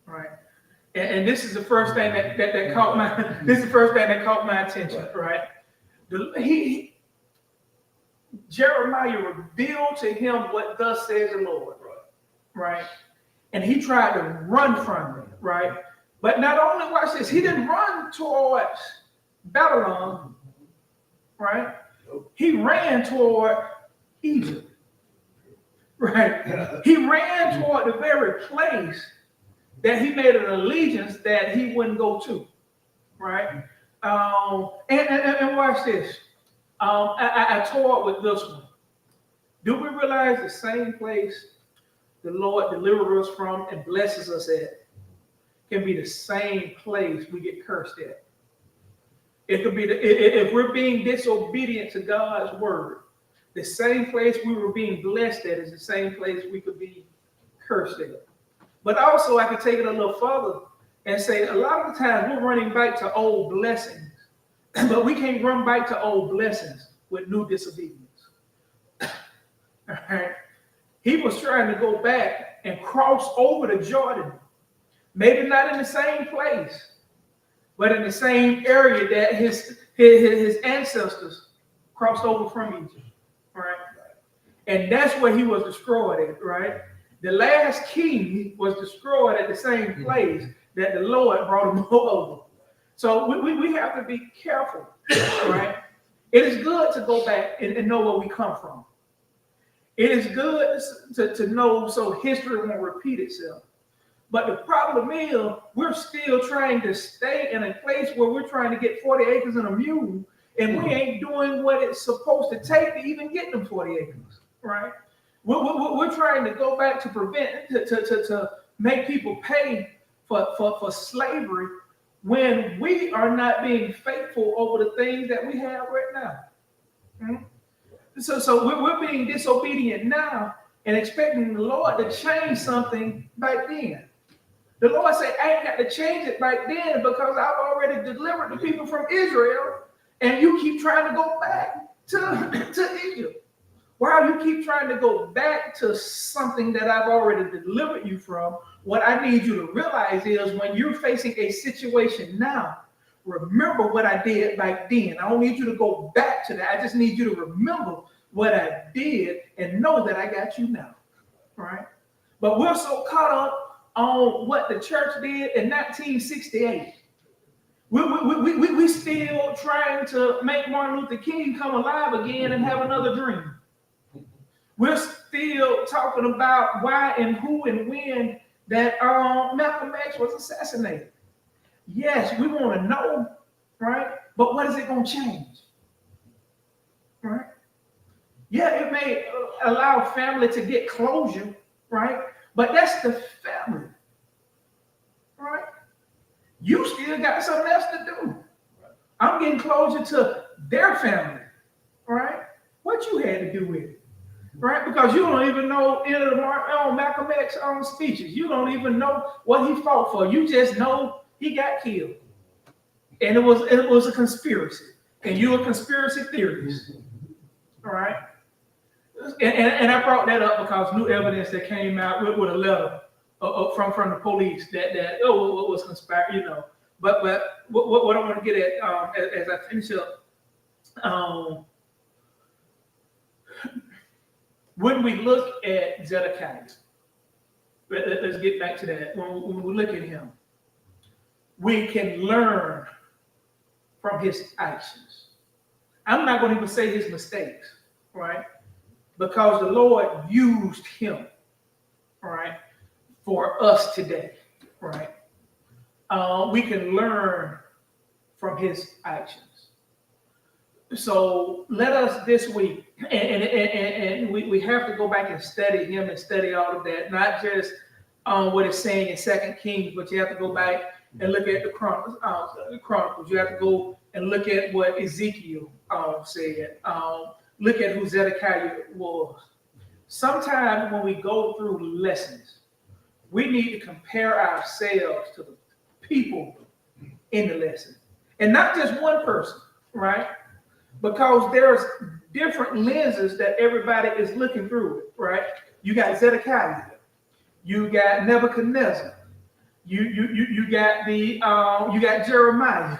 right? And this is the first thing that caught my attention, right? Jeremiah revealed to him what thus says the Lord, right? And he tried to run from it, right? But not only, watch this, he didn't run towards Babylon, right? He ran toward Egypt, right? He ran toward the very place that he made an allegiance that he wouldn't go to, right? And watch this. I tore with this one. Do we realize the same place the Lord delivers us from and blesses us at can be the same place we get cursed at? It could be if we're being disobedient to God's word, the same place we were being blessed at is the same place we could be cursed at. But also, I could take it a little further and say a lot of the times we're running back to old blessings, but we can't run back to old blessings with new disobedience. All right. He was trying to go back and cross over the Jordan, maybe not in the same place, but in the same area that his ancestors crossed over from Egypt, right? And that's where he was destroyed at, right? The last king was destroyed at the same place that the Lord brought him over. So we have to be careful, right? It is good to go back and know where we come from. It is good to know so history won't repeat itself. But the problem is we're still trying to stay in a place where we're trying to get 40 acres and a mule, and we ain't doing what it's supposed to take to even get them 40 acres, right? We're trying to go back to prevent, to make people pay for slavery when we are not being faithful over the things that we have right now. Mm-hmm. So we're being disobedient now and expecting the Lord to change something back then. The Lord said, I ain't got to change it back then because I've already delivered the people from Israel, and you keep trying to go back to Egypt. While you keep trying to go back to something that I've already delivered you from, what I need you to realize is when you're facing a situation now, remember what I did back then. I don't need you to go back to that. I just need you to remember what I did and know that I got you now, right? But we're so caught up on what the church did in 1968. We still trying to make Martin Luther King come alive again and have another dream. We're still talking about why and who and when that Malcolm X was assassinated. Yes, we want to know, right? But what is it going to change? Right? Yeah, it may allow family to get closure, right? But that's the family, right? You still got something else to do. I'm getting closer to their family, right? What you had to do with it, right? Because you don't even know any of the Malcolm X speeches. You don't even know what he fought for. You just know he got killed, and it was a conspiracy, and you're a conspiracy theorist, all right? And I brought that up because new evidence that came out with a letter from the police that was conspired, you know. But what I want to get at as I finish up, when we look at Zedekiah, let's get back to that. When we look at him, we can learn from his actions. I'm not going to even say his mistakes, right? Because the Lord used him, right, for us today, right? We can learn from his actions. So let us this week, and we have to go back and study him and study all of that, not just what it's saying in 2 Kings, but you have to go back and look at the Chronicles. You have to go and look at what Ezekiel said. Look at who Zedekiah was. Sometimes when we go through lessons, we need to compare ourselves to the people in the lesson. And not just one person, right? Because there's different lenses that everybody is looking through it, right? You got Zedekiah. You got Nebuchadnezzar. You got you got Jeremiah.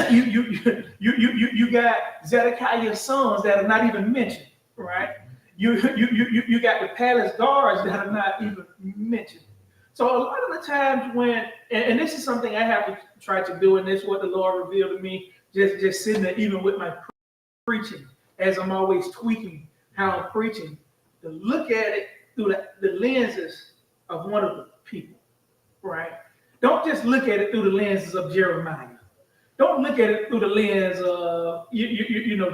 You got Zedekiah's sons that are not even mentioned. right? You got the palace guards that are not even mentioned. So a lot of the times when, and this is something I have to try to do, and this is what the Lord revealed to me, just sitting there, even with my preaching, as I'm always tweaking how I'm preaching, to look at it through the lenses of one of the people, right? Don't just look at it through the lenses of Jeremiah. Don't look at it through the lens of,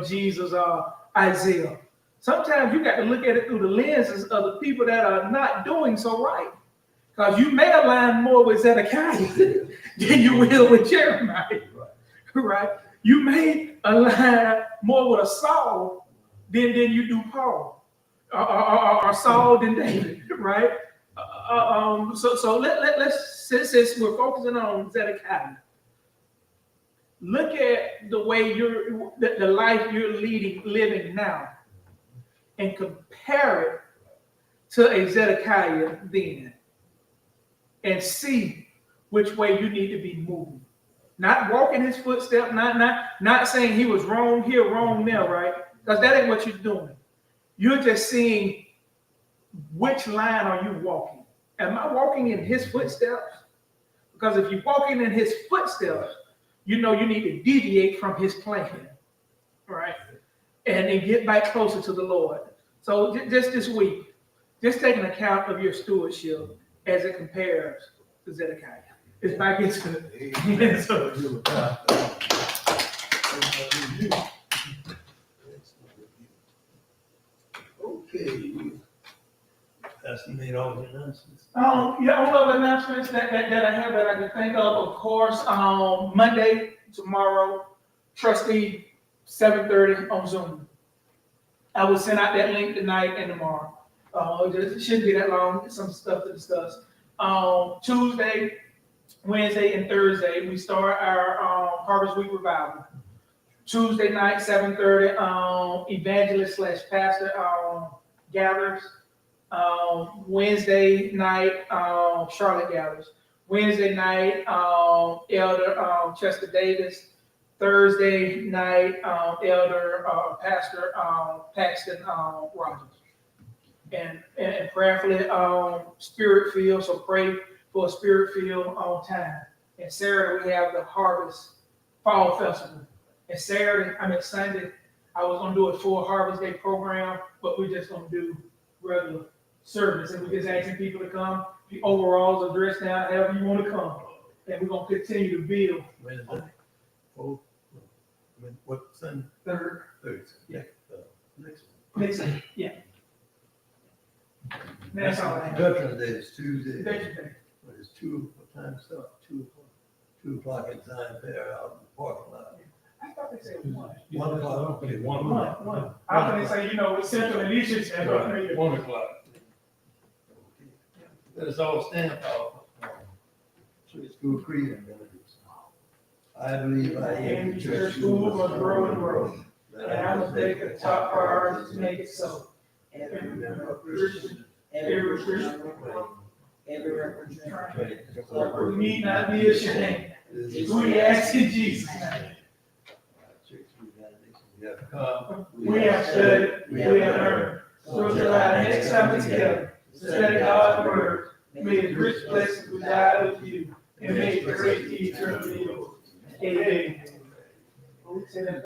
Jesus or Isaiah. Sometimes you got to look at it through the lenses of the people that are not doing so right. Because you may align more with Zedekiah than you will with Jeremiah, right? You may align more with a Saul than you do Paul, or Saul than David, right? So let's, since we're focusing on Zedekiah, look at the way the life you're living now, and compare it to a Zedekiah then, and see which way you need to be moving. Not walking his footsteps, not saying he was wrong here, wrong there, right? Because that ain't what you're doing. You're just seeing which line are you walking. Am I walking in his footsteps? Because if you're walking in his footsteps, you know you need to deviate from his plan, right? And then get back closer to the Lord. So just this week, just take an account of your stewardship as it compares to Zedekiah. It's back into it. Okay. Pastor made all the announcements. All of the announcements that I have that I can think of course, Monday, tomorrow, trustee, 7:30 on Zoom. I will send out that link tonight and tomorrow. It shouldn't be that long, some stuff to discuss. Tuesday, Wednesday, and Thursday, we start our Harvest Week Revival. Tuesday night, 7:30, evangelist / pastor gathers. Wednesday night, Charlotte gathers. Wednesday night, Elder Chester Davis. Thursday night, Elder Pastor Paxton Rogers. And prayerfully spirit filled, so pray for a spirit filled time. And Saturday we have the Harvest Fall Festival. And Sunday, I was gonna do a full Harvest Day program, but we're just gonna do regular service. And we're just asking people to come. The overalls are dressed down, however you want to come. And we're gonna continue to build. Wednesday. Oh, what Sunday? Thursday. Yeah. Next one. Next week, yeah. That's all I have. Veterans Day is Tuesday. Veterans Day. But it's what time stuff? 2 o'clock in time there out in the parking lot. I thought they said 1. 1 o'clock. Okay, 1 o'clock. 1. I was gonna say, with Central and Eastern Standard. 1 o'clock. Let us all stand up. Church School Creed and benefits. I believe I am the church school must grow and grow. And I must make a top priority to make it so. Every member Christian, every Christian, every representative. We need not be ashamed. We ask in Jesus' name. We have come. We have studied, we have learned. So till our next time together, study God's word. May the rich blessings reside with you, and may the great eternally yours. Amen.